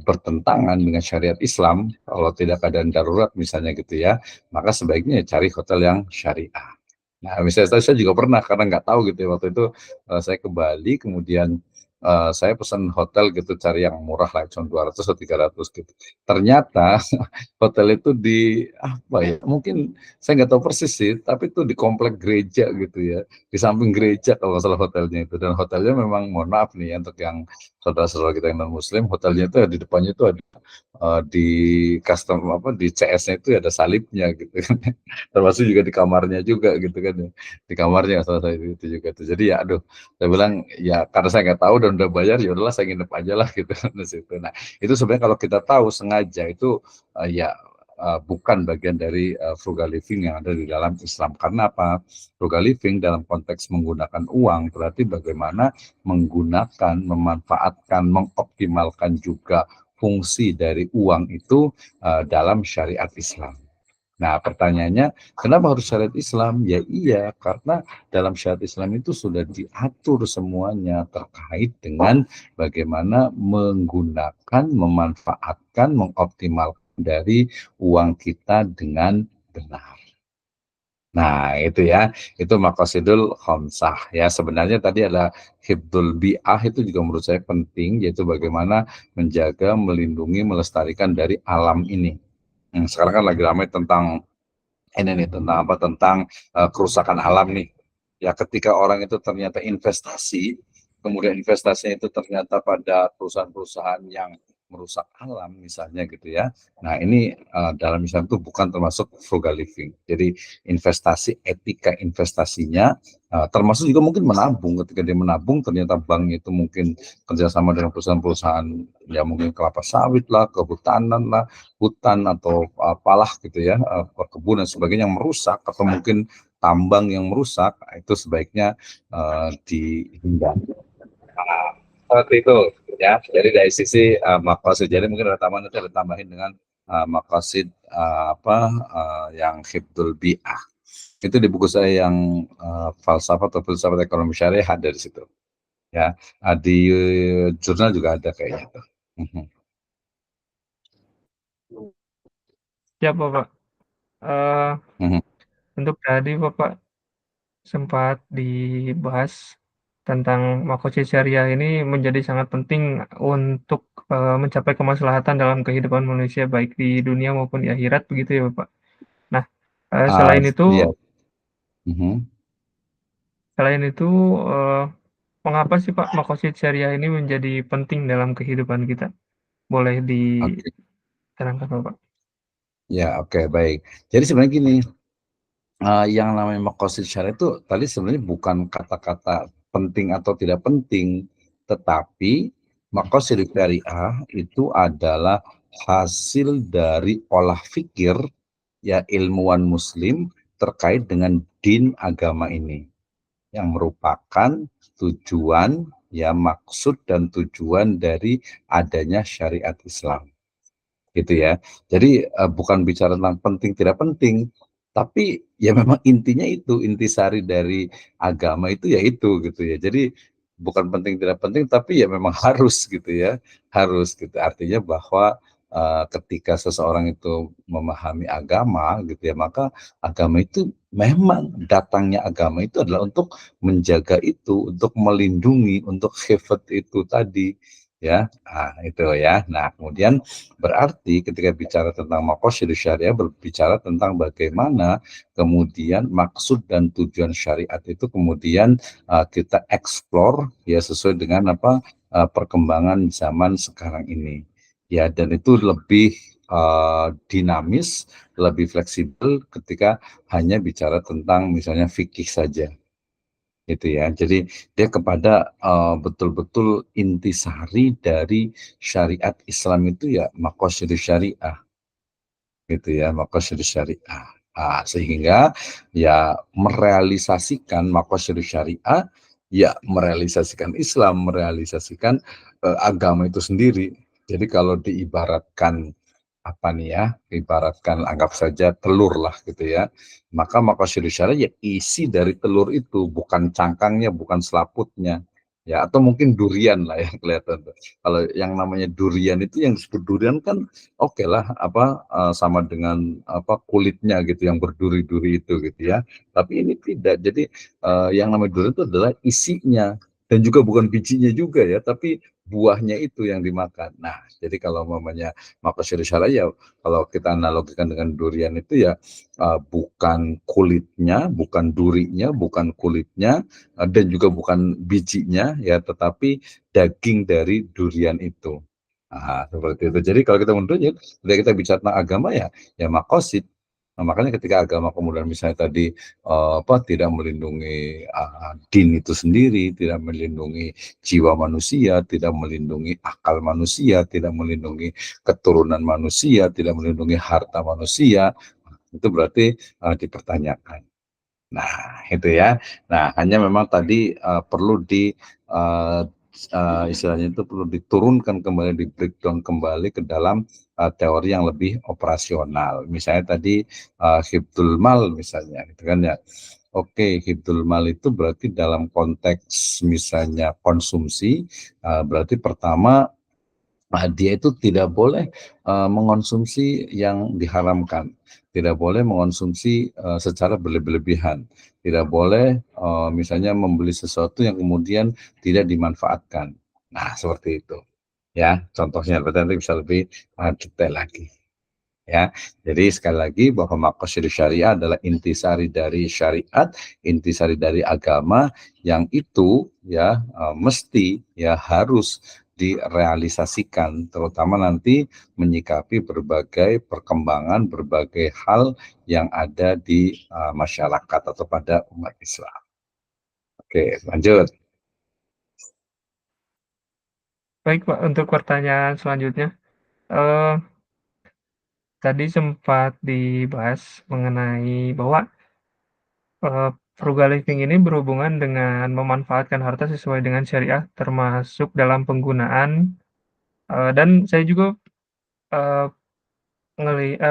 bertentangan dengan syariat Islam, kalau tidak keadaan darurat misalnya gitu ya, maka sebaiknya cari hotel yang syariah. Nah, misalnya saya juga pernah karena nggak tahu gitu ya, waktu itu saya ke Bali, kemudian saya pesan hotel gitu, cari yang murah lah, cuma 200 atau 300 gitu. Ternyata hotel itu di apa ya, mungkin saya nggak tahu persis sih, tapi itu di komplek gereja gitu ya, di samping gereja kalau nggak salah hotelnya itu. Dan hotelnya memang mohon maaf nih ya, untuk yang saudara-saudara kita yang non Muslim, hotelnya itu di depannya itu ada di custom apa di CS-nya itu ada salibnya gitu kan. Termasuk juga di kamarnya juga gitu kan ya. Di kamarnya salah satu itu juga tuh. Jadi ya aduh, saya bilang ya karena saya nggak tahu dan udah bayar ya udahlah saya nginep aja lah gitu kan di situ. Nah, itu sebenarnya kalau kita tahu sengaja itu ya bukan bagian dari frugal living yang ada di dalam Islam. Karena apa? Frugal living dalam konteks menggunakan uang berarti bagaimana menggunakan, memanfaatkan, mengoptimalkan juga fungsi dari uang itu dalam syariat Islam. Nah, pertanyaannya, kenapa harus syariat Islam? Ya iya, karena dalam syariat Islam itu sudah diatur semuanya terkait dengan bagaimana menggunakan, memanfaatkan, mengoptimalkan dari uang kita dengan benar. Nah, itu ya, itu maqasidul khamsah ya. Sebenarnya tadi ada hibdul bi'ah, itu juga menurut saya penting, yaitu bagaimana menjaga, melindungi, melestarikan dari alam ini. Sekarang kan lagi ramai tentang ini nih, tentang apa? Tentang kerusakan alam nih. Ya, ketika orang itu ternyata investasi, kemudian investasinya itu ternyata pada perusahaan-perusahaan yang merusak alam misalnya gitu ya. Nah, ini dalam Islam itu bukan termasuk frugal living. Jadi investasi, etika investasinya termasuk juga mungkin menabung. Ketika dia menabung ternyata bank itu mungkin kerjasama dengan perusahaan-perusahaan ya mungkin kelapa sawit lah, kehutanan lah, hutan atau apalah gitu ya, perkebunan sebagainya yang merusak, atau mungkin tambang yang merusak, itu sebaiknya dihindari. Nah, seperti itu ya. Jadi dari sisi makosid, jadi mungkin ada tambahan, nanti ada tambahin dengan makosid yang hibdul bi'ah. Itu di buku saya yang falsafah atau filsafat ekonomi syariah ada di situ. Ya, di jurnal juga ada kayaknya itu. Siap, Bapak. Eh, untuk tadi Bapak sempat dibahas tentang makosid syariah ini menjadi sangat penting untuk mencapai kemaslahatan dalam kehidupan manusia baik di dunia maupun di akhirat begitu ya Bapak. Nah, Ah, selain itu iya. Mhm. selain itu eh, mengapa sih Pak makosid syariah ini menjadi penting dalam kehidupan kita? Boleh Oke, diterangkan Bapak? ya oke, baik. Jadi sebenarnya gini, yang namanya maqasid syariah itu tadi sebenarnya bukan kata-kata penting atau tidak penting, tetapi maqasid syariah itu adalah hasil dari olah fikir ya ilmuwan muslim terkait dengan din agama ini, yang merupakan tujuan ya maksud dan tujuan dari adanya syariat Islam. Gitu ya. Jadi bukan bicara tentang penting tidak penting, tapi ya memang intinya itu, intisari dari agama itu ya itu gitu ya. Jadi bukan penting tidak penting, tapi ya memang harus gitu ya, harus gitu. Artinya bahwa ketika seseorang itu memahami agama gitu ya, maka agama itu memang datangnya agama itu adalah untuk menjaga itu, untuk melindungi, untuk hifat itu tadi. ya. Itu ya. Nah, kemudian berarti ketika bicara tentang maqasidus syariah berbicara tentang bagaimana kemudian maksud dan tujuan syariat itu kemudian kita explore ya sesuai dengan apa perkembangan zaman sekarang ini. Ya, dan itu lebih dinamis, lebih fleksibel ketika hanya bicara tentang misalnya fikih saja gitu ya. Jadi dia kepada betul-betul intisari dari syariat Islam itu ya maqasidus syariah gitu ya, maqasidus syariah. Sehingga ya merealisasikan maqasidus syariah, ya merealisasikan Islam, merealisasikan agama itu sendiri. Jadi kalau diibaratkan apa nih ya, ibaratkan anggap saja telur lah gitu ya, maka maqasidus syariah ya isi dari telur itu, bukan cangkangnya, bukan selaputnya. Ya, atau mungkin durian lah yang kelihatan tuh. Kalau yang namanya durian itu yang disebut durian kan oke lah apa sama dengan apa kulitnya gitu yang berduri-duri itu gitu ya. Tapi ini tidak. Jadi yang namanya durian itu adalah isinya dan juga bukan bijinya juga ya, tapi buahnya itu yang dimakan. Nah, jadi kalau mamanya maqasidus syariah ya kalau kita analogikan dengan durian itu ya bukan kulitnya, bukan durinya, bukan kulitnya dan juga bukan bijinya ya, tetapi daging dari durian itu. Seperti itu. Jadi kalau kita mundur ya, ketika kita bicara tentang agama ya, ya makosid. Nah, makanya ketika agama kemudian misalnya tadi apa tidak melindungi din itu sendiri, tidak melindungi jiwa manusia, tidak melindungi akal manusia, tidak melindungi keturunan manusia, tidak melindungi harta manusia, itu berarti dipertanyakan. Nah, itu ya. Nah, hanya memang tadi perlu di istilahnya itu perlu diturunkan kembali, di breakdown kembali ke dalam teori yang lebih operasional. Misalnya tadi hibdul mal misalnya, gitu kan ya. Oke, hibdul mal itu berarti dalam konteks misalnya konsumsi, berarti pertama dia itu tidak boleh mengonsumsi yang diharamkan, tidak boleh mengonsumsi secara berlebihan, tidak boleh misalnya membeli sesuatu yang kemudian tidak dimanfaatkan. Nah, seperti itu. Ya, contohnya berarti nanti bisa lebih detail lagi. Ya, jadi sekali lagi bahwa maqasidus syariah adalah intisari dari syariat, intisari dari agama yang itu ya mesti ya harus direalisasikan, terutama nanti menyikapi berbagai perkembangan, berbagai hal yang ada di masyarakat atau pada umat Islam. Oke, lanjut. Baik, Pak, untuk pertanyaan selanjutnya, eee, tadi sempat dibahas mengenai bahwa, frugal living ini berhubungan dengan memanfaatkan harta sesuai dengan syariah, termasuk dalam penggunaan, dan saya juga, eee,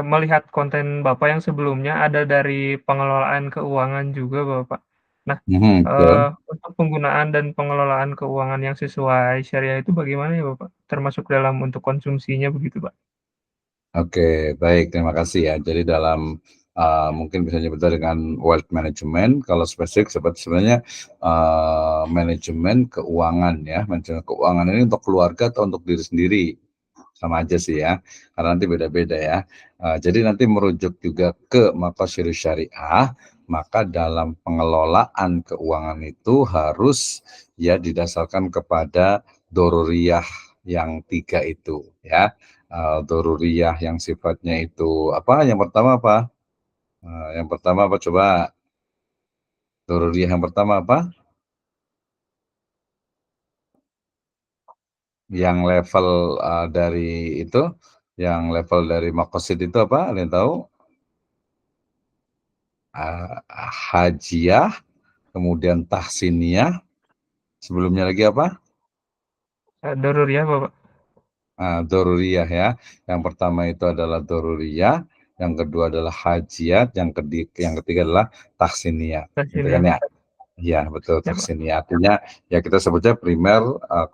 melihat konten Bapak yang sebelumnya ada dari pengelolaan keuangan juga, Bapak. Nah, Betul. untuk penggunaan dan pengelolaan keuangan yang sesuai syariah itu bagaimana ya, Bapak? Termasuk dalam untuk konsumsinya begitu, Pak? Oke, baik, terima kasih ya. Jadi dalam mungkin bisa nyebutnya dengan wealth management, kalau spesifik sebenarnya manajemen keuangan ya, manajemen keuangan ini untuk keluarga atau untuk diri sendiri, sama aja sih ya, karena nanti beda-beda ya. Jadi nanti merujuk juga ke maqasidus syariah, maka dalam pengelolaan keuangan itu harus ya didasarkan kepada doruriyah yang tiga itu ya. Doruriyah yang sifatnya itu apa? Yang pertama apa? Yang pertama apa coba? Doruriyah yang pertama apa? Yang level dari itu, yang level dari makosid itu apa? Ada yang tahu? Hajiyah, kemudian tahsiniyah, sebelumnya lagi apa? Daruriyah, Bapak? Doruriyah ya. Yang pertama itu adalah doruriyah, yang kedua adalah hajiat, yang ketiga adalah tahsiniyah. Gitu kan Tahsiniyah. ya? Iya, betul, Ya, Pak. taksimia. Artinya ya kita sebutnya primer,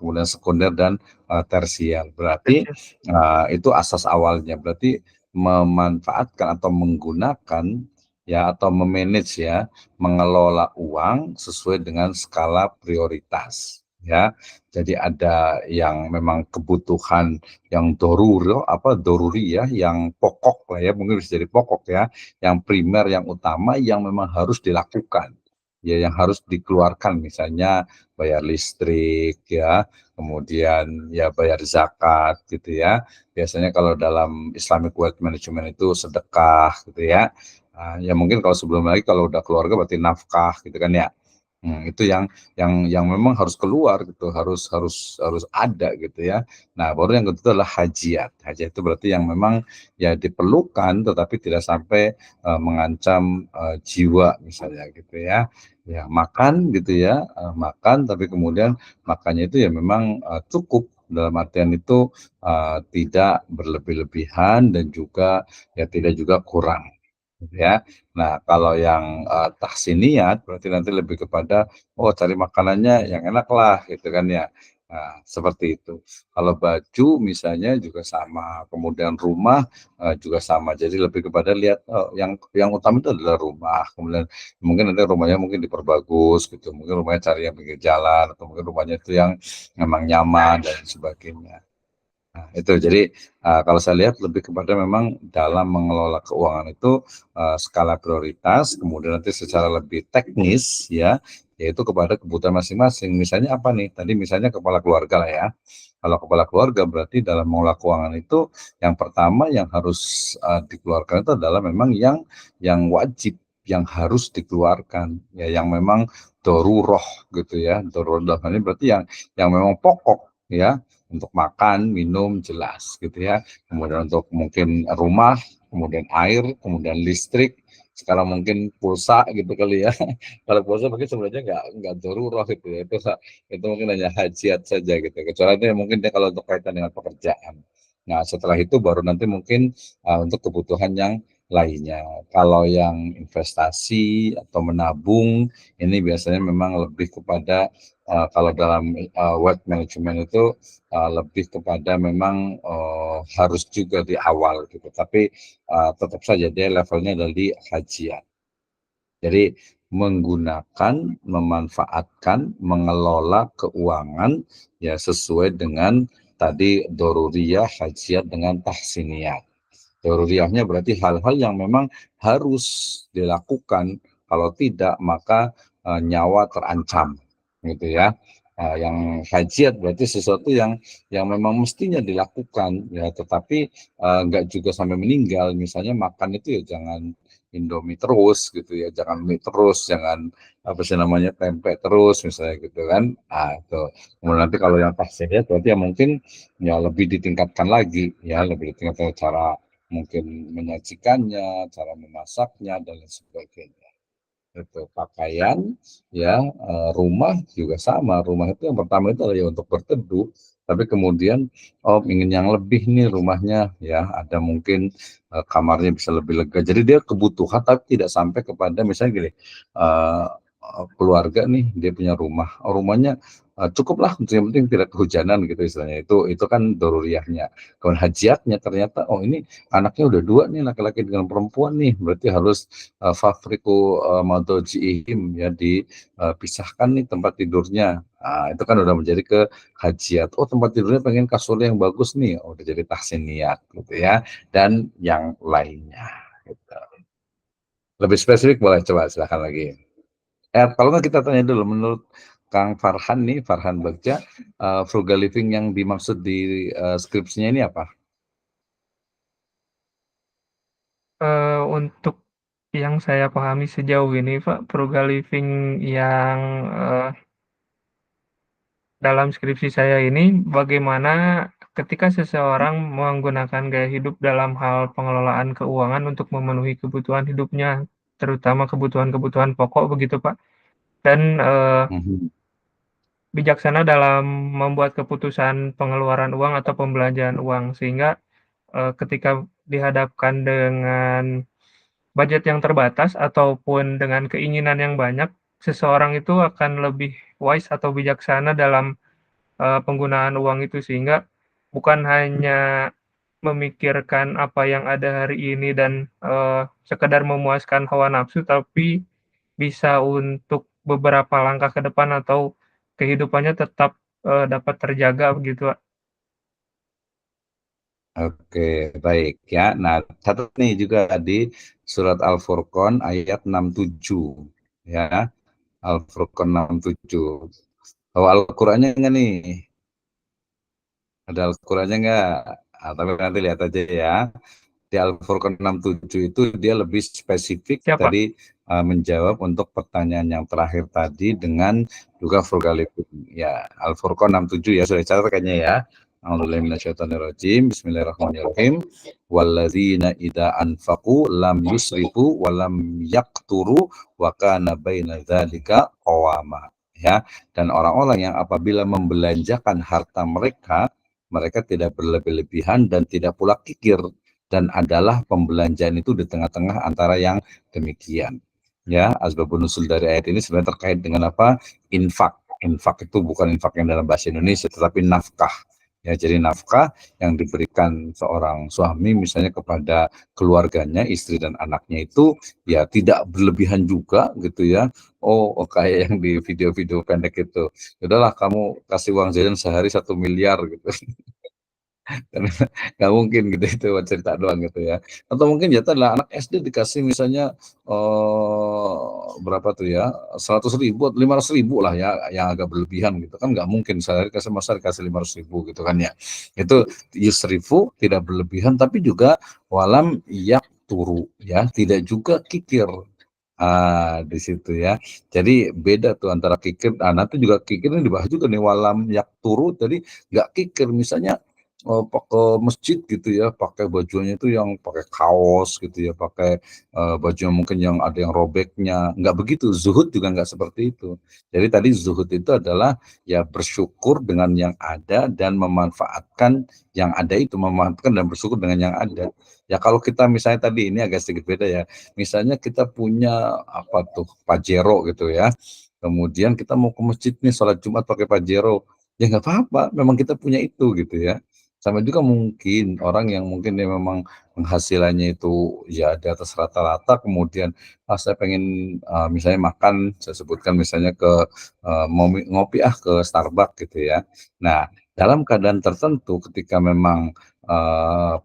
kemudian sekunder dan tersier. Berarti Tersier. itu asas awalnya. Berarti memanfaatkan atau menggunakan ya atau memanage ya, mengelola uang sesuai dengan skala prioritas. ya. Jadi ada yang memang kebutuhan yang doruri ya, yang pokok lah ya, mungkin bisa jadi pokok ya, yang primer, yang utama, yang memang harus dilakukan. Ya, yang harus dikeluarkan, misalnya bayar listrik ya, kemudian ya bayar zakat gitu ya. Biasanya kalau dalam Islamic Wealth Management itu sedekah gitu ya. Ya mungkin kalau sebelum lagi kalau udah keluarga berarti nafkah gitu kan ya. Itu yang memang harus keluar gitu, harus ada gitu ya. Nah, baru yang kedua adalah hajiat. Hajiat itu berarti yang memang ya diperlukan tetapi tidak sampai mengancam jiwa misalnya gitu ya. Ya makan gitu ya, makan tapi kemudian makannya itu ya memang cukup, dalam artian itu tidak berlebih-lebihan dan juga ya tidak juga kurang. Gitu ya. Nah, kalau yang tahsiniyat berarti nanti lebih kepada, oh cari makanannya yang enak lah gitu kan ya. Nah, seperti itu. Kalau baju misalnya juga sama, kemudian rumah juga sama. Jadi lebih kepada lihat, yang utama itu adalah rumah, kemudian mungkin nanti rumahnya mungkin diperbagus gitu, mungkin rumahnya cari yang pinggir jalan, atau mungkin rumahnya itu yang memang nyaman dan sebagainya. Nah, itu jadi kalau saya lihat lebih kepada memang dalam mengelola keuangan itu skala prioritas, kemudian nanti secara lebih teknis ya, yaitu kepada kebutuhan masing-masing. Misalnya apa nih? Tadi misalnya kepala keluarga lah ya. Kalau kepala keluarga berarti dalam mengelola keuangan itu yang pertama yang harus dikeluarkan itu adalah memang yang wajib, yang harus dikeluarkan, ya yang memang daruroh gitu ya. Daruroh dalam hal ini berarti yang memang pokok ya, untuk makan, minum jelas gitu ya. Kemudian untuk mungkin rumah, kemudian air, kemudian listrik, sekarang mungkin pulsa gitu kali ya. Kalau pulsa mungkin sebenarnya nggak darurat gitu ya. Itu mungkin hanya hajat saja gitu. Kecuali itu mungkin dia kalau untuk kaitan dengan pekerjaan. Nah, setelah itu baru nanti mungkin untuk kebutuhan yang lainnya. Kalau yang investasi atau menabung, ini biasanya memang lebih kepada kalau dalam wealth management itu lebih kepada memang harus juga di awal gitu, tapi tetap saja dia levelnya adalah di hajian. Jadi menggunakan, memanfaatkan, mengelola keuangan ya sesuai dengan tadi doruriyah, hajiat dengan tahsiniyah. Doruriyahnya berarti hal-hal yang memang harus dilakukan, kalau tidak maka nyawa terancam gitu ya. Yang hajiat berarti sesuatu yang memang mestinya dilakukan ya, tetapi nggak juga sampai meninggal. Misalnya makan itu ya jangan Indomie terus gitu ya, jangan mie terus, jangan apa sih namanya tempe terus misalnya gitu kan. Itu. Kemudian nanti kalau yang tahsiniyah berarti ya mungkin ya lebih ditingkatkan lagi ya, lebih ditingkatkan cara mungkin menyajikannya, cara memasaknya dan lain sebagainya. Itu pakaian ya, rumah juga sama. Rumah itu yang pertama itu adalah ya untuk berteduh, tapi kemudian oh ingin yang lebih nih rumahnya ya, ada mungkin kamarnya bisa lebih lega. Jadi dia kebutuhan tapi tidak sampai kepada misalnya gini, eee keluarga nih dia punya rumah, oh rumahnya cukuplah yang penting tidak kehujanan gitu istilahnya, itu kan doruriyahnya. Kalau hajiatnya ternyata, oh ini anaknya udah 2 nih, laki-laki dengan perempuan nih, berarti harus fafriqu madojihim ya, dipisahkan nih tempat tidurnya. Itu kan udah menjadi ke hajiat. Oh tempat tidurnya pengen kasurnya yang bagus nih, oh udah jadi tahsiniyat gitu ya, dan yang lainnya gitu. Lebih spesifik boleh coba silakan lagi. Kalau nggak kita tanya dulu, menurut Kang Farhan nih, Farhan Bagja, frugal living yang dimaksud di skripsinya ini apa? Untuk yang saya pahami sejauh ini Pak, frugal living yang, eee, dalam skripsi saya ini bagaimana ketika seseorang menggunakan gaya hidup dalam hal pengelolaan keuangan untuk memenuhi kebutuhan hidupnya, terutama kebutuhan-kebutuhan pokok begitu Pak, dan, Mhm. bijaksana dalam membuat keputusan pengeluaran uang atau pembelanjaan uang. Sehingga, ketika dihadapkan dengan budget yang terbatas ataupun dengan keinginan yang banyak, seseorang itu akan lebih wise atau bijaksana dalam, penggunaan uang itu. Sehingga bukan hanya memikirkan apa yang ada hari ini dan, sekedar memuaskan hawa nafsu, tapi bisa untuk beberapa langkah ke depan atau kehidupannya tetap, dapat terjaga begitu, Pak. Oke, baik ya. Nah, catat nih juga di surat Al-Furqan ayat 67 ya. Al-Furqan 67. Oh, Al-Qur'annya enggak nih? Ada Al-Qur'annya enggak? Ah, tapi nanti lihat aja ya. Di Al-Furqan 67 itu dia lebih spesifik Siap, Pak. tadi menjawab untuk pertanyaan yang terakhir tadi dengan juga frugality. Ya, Al-Furqan 67 ya, sudah dicatat kayaknya ya. A'udzubillahi minasyaitonirrajim. Bismillahirrahmanirrahim. Walladzina idza anfaqu lam yusrifu wa lam yaqturu wa kana baina dzalika qawama. Ya, dan orang-orang yang apabila membelanjakan harta mereka, mereka tidak berlebih-lebihan dan tidak pula kikir, dan adalah pembelanjaan itu di tengah-tengah antara yang demikian. Ya, asbabun nusul dari ayat ini sebenarnya terkait dengan apa? Infak. Infak itu bukan infak yang dalam bahasa Indonesia, tetapi nafkah. Ya, jadi nafkah yang diberikan seorang suami misalnya kepada keluarganya, istri dan anaknya itu ya tidak berlebihan juga gitu ya. Oh, kayak yang di video-video pendek itu. Udahlah kamu kasih uang jajan sehari 1 miliar gitu. Karena nggak mungkin gitu, itu cerita doang gitu ya. Atau mungkin jatah adalah anak SD dikasih misalnya berapa tuh ya, 100.000, 500.000 lah ya, yang agak berlebihan gitu kan, nggak mungkin sehari kasih, masa dikasih 500.000 gitu kan ya. Itu yusrifu, tidak berlebihan, tapi juga walam yak turu ya, tidak juga kikir. Di situ ya. Jadi beda tuh antara kikir, nanti juga kikir ini dibahas juga nih, walam yak turu, jadi nggak kikir, misalnya ke masjid gitu ya, pakai bajunya itu yang pakai kaos gitu ya, pakai baju mungkin yang ada yang robeknya, nggak begitu. Zuhud juga nggak seperti itu. Jadi tadi zuhud itu adalah ya bersyukur dengan yang ada dan memanfaatkan yang ada itu, memanfaatkan dan bersyukur dengan yang ada. Ya kalau kita misalnya tadi ini agak sedikit beda ya, misalnya kita punya apa tuh Pajero gitu ya, kemudian kita mau ke masjid nih sholat Jumat pakai Pajero, ya nggak apa-apa, memang kita punya itu gitu ya. Sama juga mungkin orang yang mungkin dia memang penghasilannya itu ya di atas rata-rata, kemudian saya pengen misalnya makan, saya sebutkan misalnya ke mau ngopi ke Starbucks gitu ya. Nah, dalam keadaan tertentu ketika memang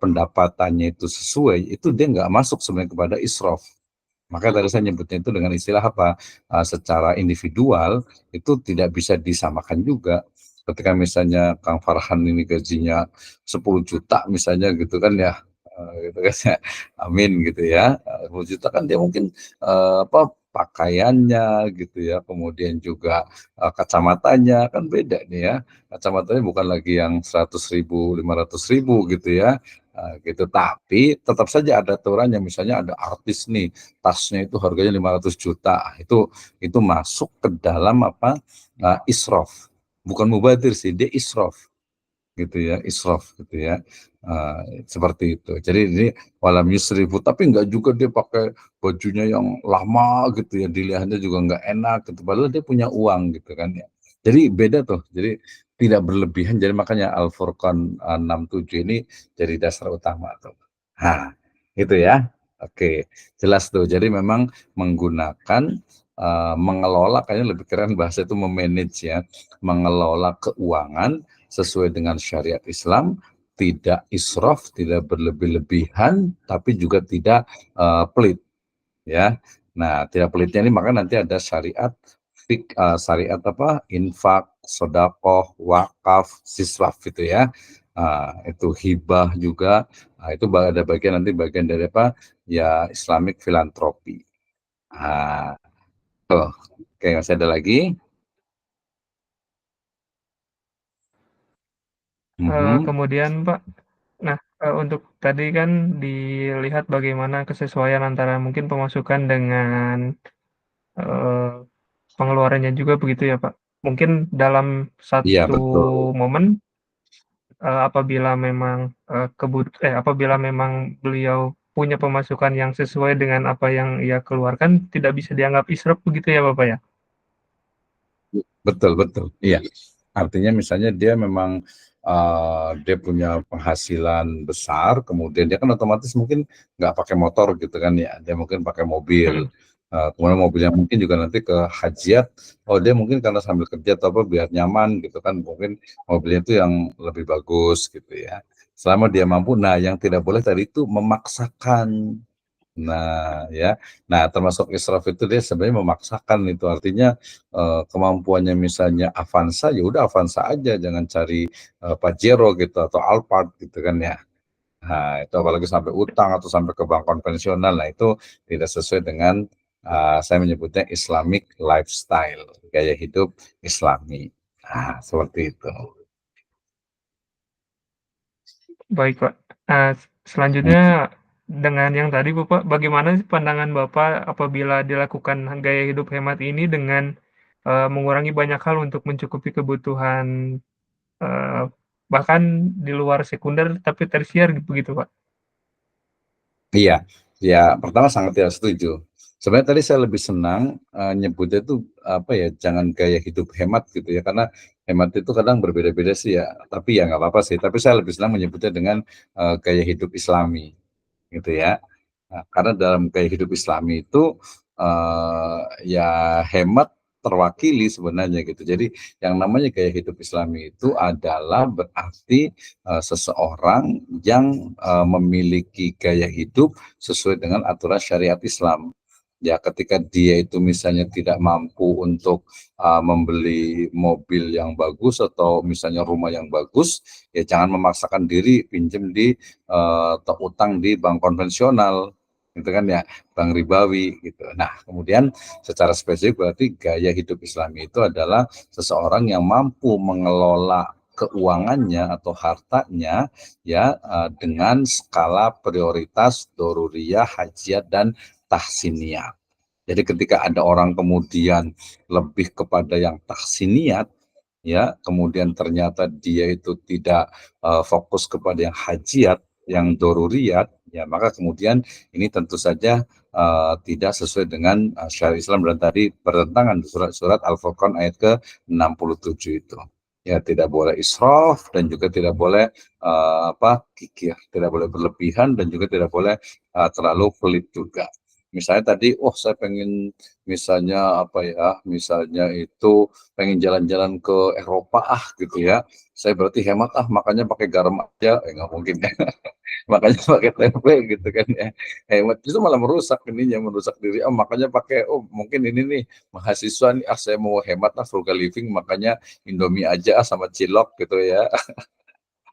pendapatannya itu sesuai, itu dia nggak masuk sebenarnya kepada israf. Maka tadi saya nyebutnya itu dengan istilah apa? Secara individual itu tidak bisa disamakan juga. Ketika misalnya Kang Farhan ini gajinya 10 juta misalnya gitu kan ya, gitu kan ya, amin gitu ya, 10 juta kan dia mungkin apa, pakaiannya gitu ya, kemudian juga kacamatanya kan beda nih ya, kacamatanya bukan lagi yang 100.000, 500.000 gitu ya, gitu. Tapi tetap saja ada aturannya, misalnya ada artis nih, tasnya itu harganya 500 juta, itu masuk ke dalam apa, israf. Bukan mubazir sih, dia israf gitu ya, israf gitu ya. Seperti itu. Jadi ini walam yusrifu, tapi enggak juga dia pakai bajunya yang lama gitu ya, dilihatnya juga enggak enak gitu, padahal dia punya uang gitu kan ya. Jadi beda tuh, jadi tidak berlebihan, jadi makanya Al-Furqan 67 ini jadi dasar utama tuh. Nah, itu ya. Oke, jelas tuh. Jadi memang menggunakan mengelola, kayaknya lebih keren bahasa itu memanage ya, mengelola keuangan sesuai dengan syariat Islam, tidak israf, tidak berlebih-lebihan, tapi juga tidak pelit ya. Nah, tidak pelitnya ini maka nanti ada syariat syariat apa? Infak, sodakoh, wakaf, siswaf gitu ya. Itu hibah juga. Itu ada bagian, nanti bagian dari apa? Ya Islamic filantropi. Nah, tuh. Oke, masih ada lagi? Kemudian Pak, nah, untuk tadi kan dilihat bagaimana kesesuaian antara mungkin pemasukan dengan, eee, pengeluarannya juga begitu ya, Pak. Mungkin dalam Iya satu betul. momen, apabila memang beliau punya pemasukan yang sesuai dengan apa yang ia keluarkan, tidak bisa dianggap israf begitu ya, Bapak, ya? Betul betul, iya. Artinya misalnya dia memang, dia punya penghasilan besar, kemudian dia kan otomatis mungkin nggak pakai motor gitu kan ya, dia mungkin pakai mobil. Mhm. Kemudian mobilnya mungkin juga nanti ke hajiat, oh dia mungkin karena sambil kerja atau apa biar nyaman gitu kan, mungkin mobilnya itu yang lebih bagus gitu ya. Selama dia mampu, nah yang tidak boleh tadi itu memaksakan. Nah ya, nah termasuk israf itu dia sebenarnya memaksakan itu artinya kemampuannya misalnya Avanza ya udah Avanza aja, jangan cari Pajero gitu atau Alphard gitu kan ya. Nah, itu apalagi sampai utang atau sampai ke bank konvensional, nah itu tidak sesuai dengan saya menyebutnya Islamic lifestyle, gaya hidup Islami. Nah, seperti itu. Baik, Pak. Nah, selanjutnya dengan yang tadi Bapak, bagaimana sih pandangan Bapak apabila dilakukan gaya hidup hemat ini dengan mengurangi banyak hal untuk mencukupi kebutuhan eh, bahkan di luar sekunder tapi tersier begitu, Pak? Iya, ya pertama sangat tidak setuju. Sebenarnya tadi saya lebih senang nyebutnya itu apa ya, jangan gaya hidup hemat gitu ya, karena hemat itu kadang berbeda-beda sih ya. Tapi ya nggak apa-apa sih. Tapi saya lebih senang menyebutnya dengan gaya hidup Islami gitu ya. Nah, karena dalam gaya hidup Islami itu ya hemat terwakili sebenarnya gitu. Jadi yang namanya gaya hidup Islami itu adalah berarti seseorang yang memiliki gaya hidup sesuai dengan aturan syariat Islam. Ya, ketika dia itu misalnya tidak mampu untuk membeli mobil yang bagus atau misalnya rumah yang bagus, ya jangan memaksakan diri pinjam di atau utang di bank konvensional, gitu kan ya, bank ribawi gitu. Nah, kemudian secara spesifik berarti gaya hidup Islami itu adalah seseorang yang mampu mengelola keuangannya atau hartanya ya dengan skala prioritas doruriyah, hajiat dan tahsiniyat. Jadi ketika ada orang kemudian lebih kepada yang tahsiniyat ya, kemudian ternyata dia itu tidak fokus kepada yang hajiat, yang doruriyat, ya maka kemudian ini tentu saja tidak sesuai dengan syariat Islam dan tadi bertentangan surat-surat Al-Furqan ayat ke-67 itu. Ya tidak boleh israf dan juga tidak boleh kikir, tidak boleh berlebihan dan juga tidak boleh terlalu pelit juga. Misalnya tadi, oh saya pengen misalnya apa ya, misalnya itu pengen jalan-jalan ke Eropa gitu ya. Saya berarti hemat makanya pakai garam aja, nggak mungkin ya. Makanya pakai tempe gitu kan ya. Hemat itu malah merusak ininya, merusak diri. Oh makanya pakai, oh mungkin ini nih mahasiswa nih, saya mau hemat frugal living, makanya Indomie aja sama cilok gitu ya.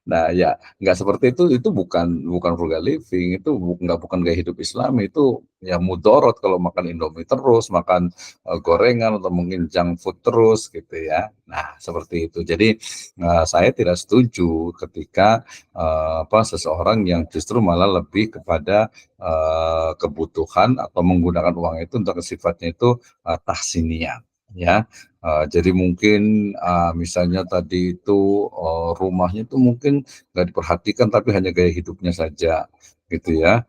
Nah, ya nggak seperti itu bukan bukan frugal living, itu bukan gaya hidup Islam, itu ya mudorot kalau makan Indomie terus, makan gorengan atau mungkin junk food terus gitu ya. Nah, seperti itu. Jadi saya tidak setuju ketika seseorang yang justru malah lebih kepada kebutuhan atau menggunakan uang itu untuk sifatnya itu tahsiniyah ya. Jadi mungkin misalnya tadi itu rumahnya itu mungkin nggak diperhatikan tapi hanya gaya hidupnya saja gitu ya.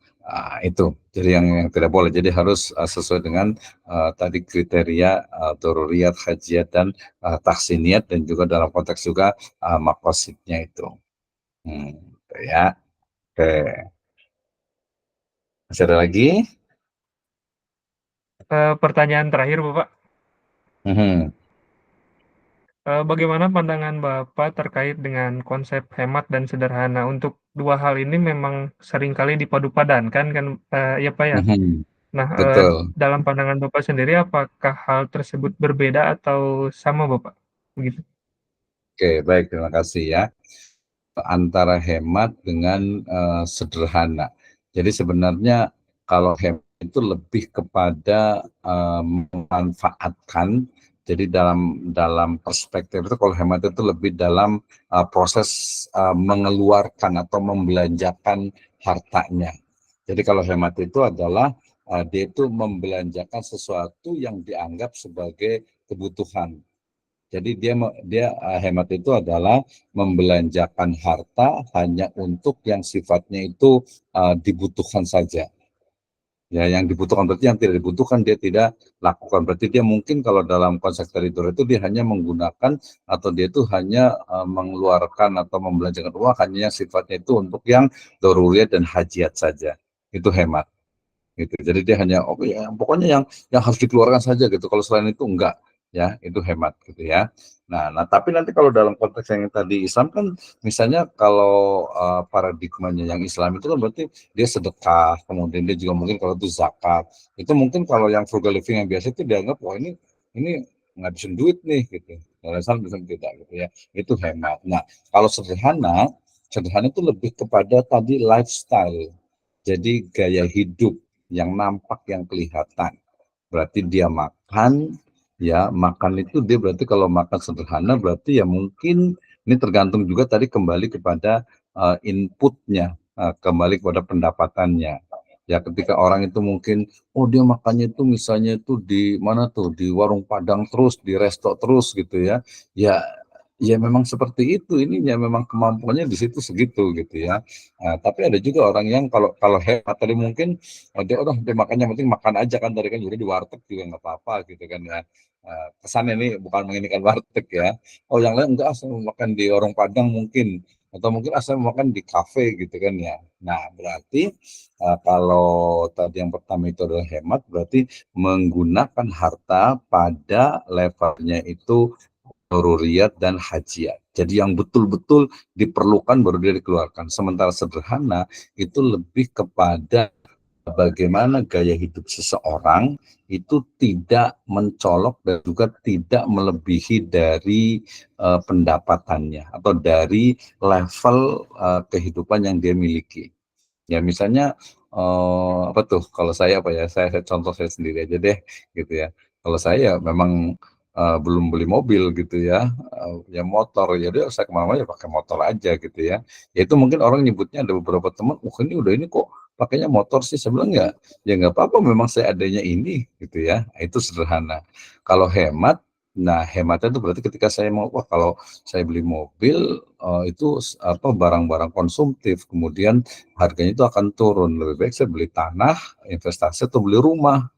Itu jadi yang tidak boleh. Jadi harus sesuai dengan tadi kriteria doruriyat, hajiat dan tahsiniyat dan juga dalam konteks juga makosidnya itu. Gitu ya. Oke, masih ada lagi? Pertanyaan terakhir, Bapak. Mhm. Bagaimana pandangan Bapak terkait dengan konsep hemat dan sederhana? Untuk dua hal ini memang seringkali dipadupadankan kan, ya Pak ya? Mhm. Nah, Betul. dalam pandangan Bapak sendiri apakah hal tersebut berbeda atau sama Bapak? Begitu. Oke, baik, terima kasih ya. Antara hemat dengan sederhana. Jadi sebenarnya kalau hemat itu lebih kepada memanfaatkan. Jadi dalam dalam perspektif itu kalau hemat itu lebih dalam proses mengeluarkan atau membelanjakan hartanya. Jadi kalau hemat itu adalah dia itu membelanjakan sesuatu yang dianggap sebagai kebutuhan. Jadi dia hemat itu adalah membelanjakan harta hanya untuk yang sifatnya itu dibutuhkan saja. Ya, yang dibutuhkan berarti yang tidak dibutuhkan dia tidak lakukan. Berarti dia mungkin kalau dalam konsep teritori itu dia hanya menggunakan atau dia itu hanya mengeluarkan atau membelanjakan uang hanya yang sifatnya itu untuk yang doruriyat dan hajiat saja. Itu hemat. gitu. Jadi dia hanya oke ya pokoknya yang harus dikeluarkan saja gitu. Kalau selain itu enggak ya, itu hemat gitu ya. Nah, tapi nanti kalau dalam konteks yang tadi Islam kan misalnya kalau paradigmanya yang Islam itu kan berarti dia sedekah, kemudian dia juga mungkin kalau itu zakat. Itu mungkin kalau yang frugal living yang biasa itu dianggap wah ini ngabisin duit nih gitu. Kalau Islam bisa tidak gitu ya. Itu hemat. Nah, kalau sederhana itu lebih kepada tadi lifestyle. Jadi gaya hidup yang nampak, yang kelihatan. Berarti dia makan, ya makan itu dia berarti kalau makan sederhana berarti ya mungkin ini tergantung juga tadi kembali kepada inputnya, kembali kepada pendapatannya. Ya ketika orang itu mungkin, oh dia makannya itu misalnya itu di mana tuh, di warung Padang terus, di resto terus gitu ya. Ya ya memang seperti itu ininya memang kemampuannya di situ segitu gitu ya. Tapi ada juga orang yang kalau kalau hemat tadi mungkin dia makannya penting makan aja kan tadi kan juga di warteg juga nggak apa-apa gitu kan ya. Kesannya ini bukan menginikan warteg ya. Oh yang lain enggak asal makan di warung Padang mungkin atau mungkin asal makan di kafe gitu kan ya. Nah berarti kalau tadi yang pertama itu adalah hemat berarti menggunakan harta pada levelnya itu daruriyat dan hajiat. Jadi yang betul-betul diperlukan baru dia dikeluarkan. Sementara sederhana itu lebih kepada bagaimana gaya hidup seseorang itu tidak mencolok dan juga tidak melebihi dari pendapatannya atau dari level kehidupan yang dia miliki. Ya misalnya apa tuh kalau saya apa ya saya contoh saya sendiri aja deh gitu ya. Kalau saya memang belum beli mobil gitu ya, ya motor ya udah saya kemana-mana ya pakai motor aja gitu ya. Ya itu mungkin orang nyebutnya ada beberapa teman, ini udah ini kok pakainya motor sih?" Saya bilang, ya nggak apa-apa memang saya adanya ini gitu ya, itu sederhana. Kalau hemat, nah hematnya itu berarti ketika saya mau, wah kalau saya beli mobil, itu apa, barang-barang konsumtif, kemudian harganya itu akan turun, lebih baik saya beli tanah, investasi atau beli rumah.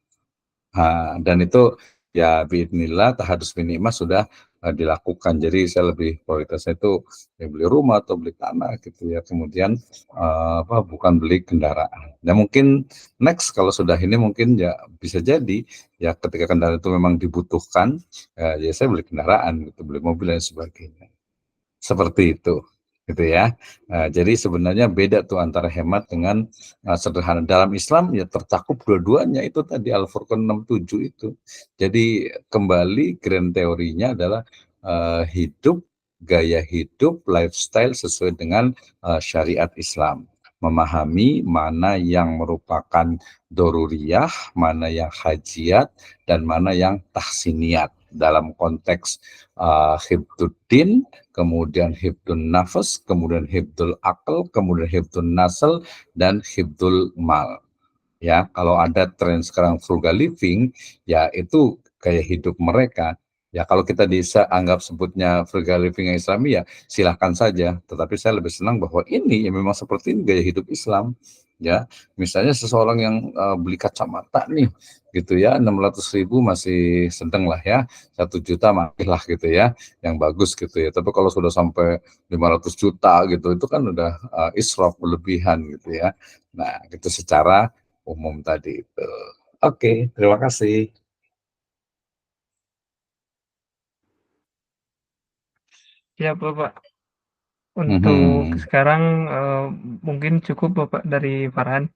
Dan itu ya biidznillah tahadus bin nikmah sudah dilakukan. Jadi saya lebih prioritasnya itu ya beli rumah atau beli tanah gitu ya. Kemudian apa bukan beli kendaraan. Nah mungkin next kalau sudah ini mungkin ya bisa jadi ya ketika kendaraan itu memang dibutuhkan ya saya beli kendaraan gitu, beli mobil dan sebagainya. Seperti itu, gitu ya. Jadi sebenarnya beda tuh antara hemat dengan sederhana. Dalam Islam ya tercakup dua-duanya itu tadi Al-Furqan 67 itu. Jadi kembali grand teorinya adalah hidup, gaya hidup, lifestyle sesuai dengan syariat Islam. Memahami mana yang merupakan doruriyah, mana yang hajiat, dan mana yang tahsiniyat dalam konteks hibduddin, kemudian hibdun nafas, kemudian hibdul akal, kemudian hibdun nasl, dan hibdul mal. Ya, kalau ada tren sekarang frugal living, ya itu gaya hidup mereka. Ya, kalau kita bisa anggap sebutnya frugal living yang Islami, ya silahkan saja. Tetapi saya lebih senang bahwa ini ya memang seperti ini gaya hidup Islam. Ya, misalnya seseorang yang beli kacamata nih, gitu ya, 600.000 masih sedang lah ya, 1 juta masih lah gitu ya, yang bagus gitu ya. Tapi kalau sudah sampai 500 juta gitu, itu kan udah israf berlebihan gitu ya. Nah, itu secara umum tadi itu. Oke, terima kasih. Siap, Bapak. Untuk Mhm. sekarang mungkin cukup Bapak dari Farhan.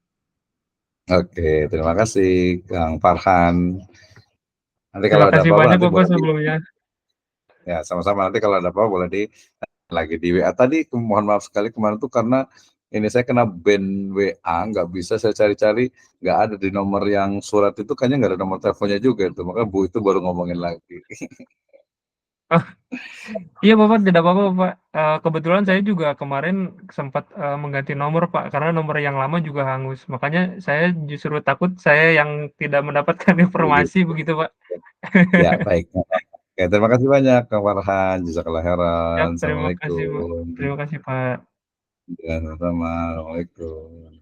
Oke, terima kasih Kang Farhan. Nanti kalau Terima ada kasih apa-apa banyak nanti Bapak boleh sebelumnya. ya sama-sama nanti kalau ada apa-apa boleh lagi di WA. Tadi mohon maaf sekali kemarin tuh karena ini saya kena ban WA, nggak bisa saya cari-cari, nggak ada di nomor yang surat itu kayaknya nggak ada nomor teleponnya juga itu, maka Bu itu baru ngomongin lagi. Oh, iya Bapak, tidak apa-apa Bapak. Kebetulan saya juga kemarin sempat mengganti nomor Pak, karena nomor yang lama juga hangus. Makanya saya justru takut saya yang tidak mendapatkan informasi Begitu. begitu Pak. Ya, baik. Oke, terima kasih banyak Kang Farhan. Jazakallah khairan. Siap, terima kasih Bu. Assalamualaikum. Terima kasih Pak. Ya, sama-sama. Assalamualaikum.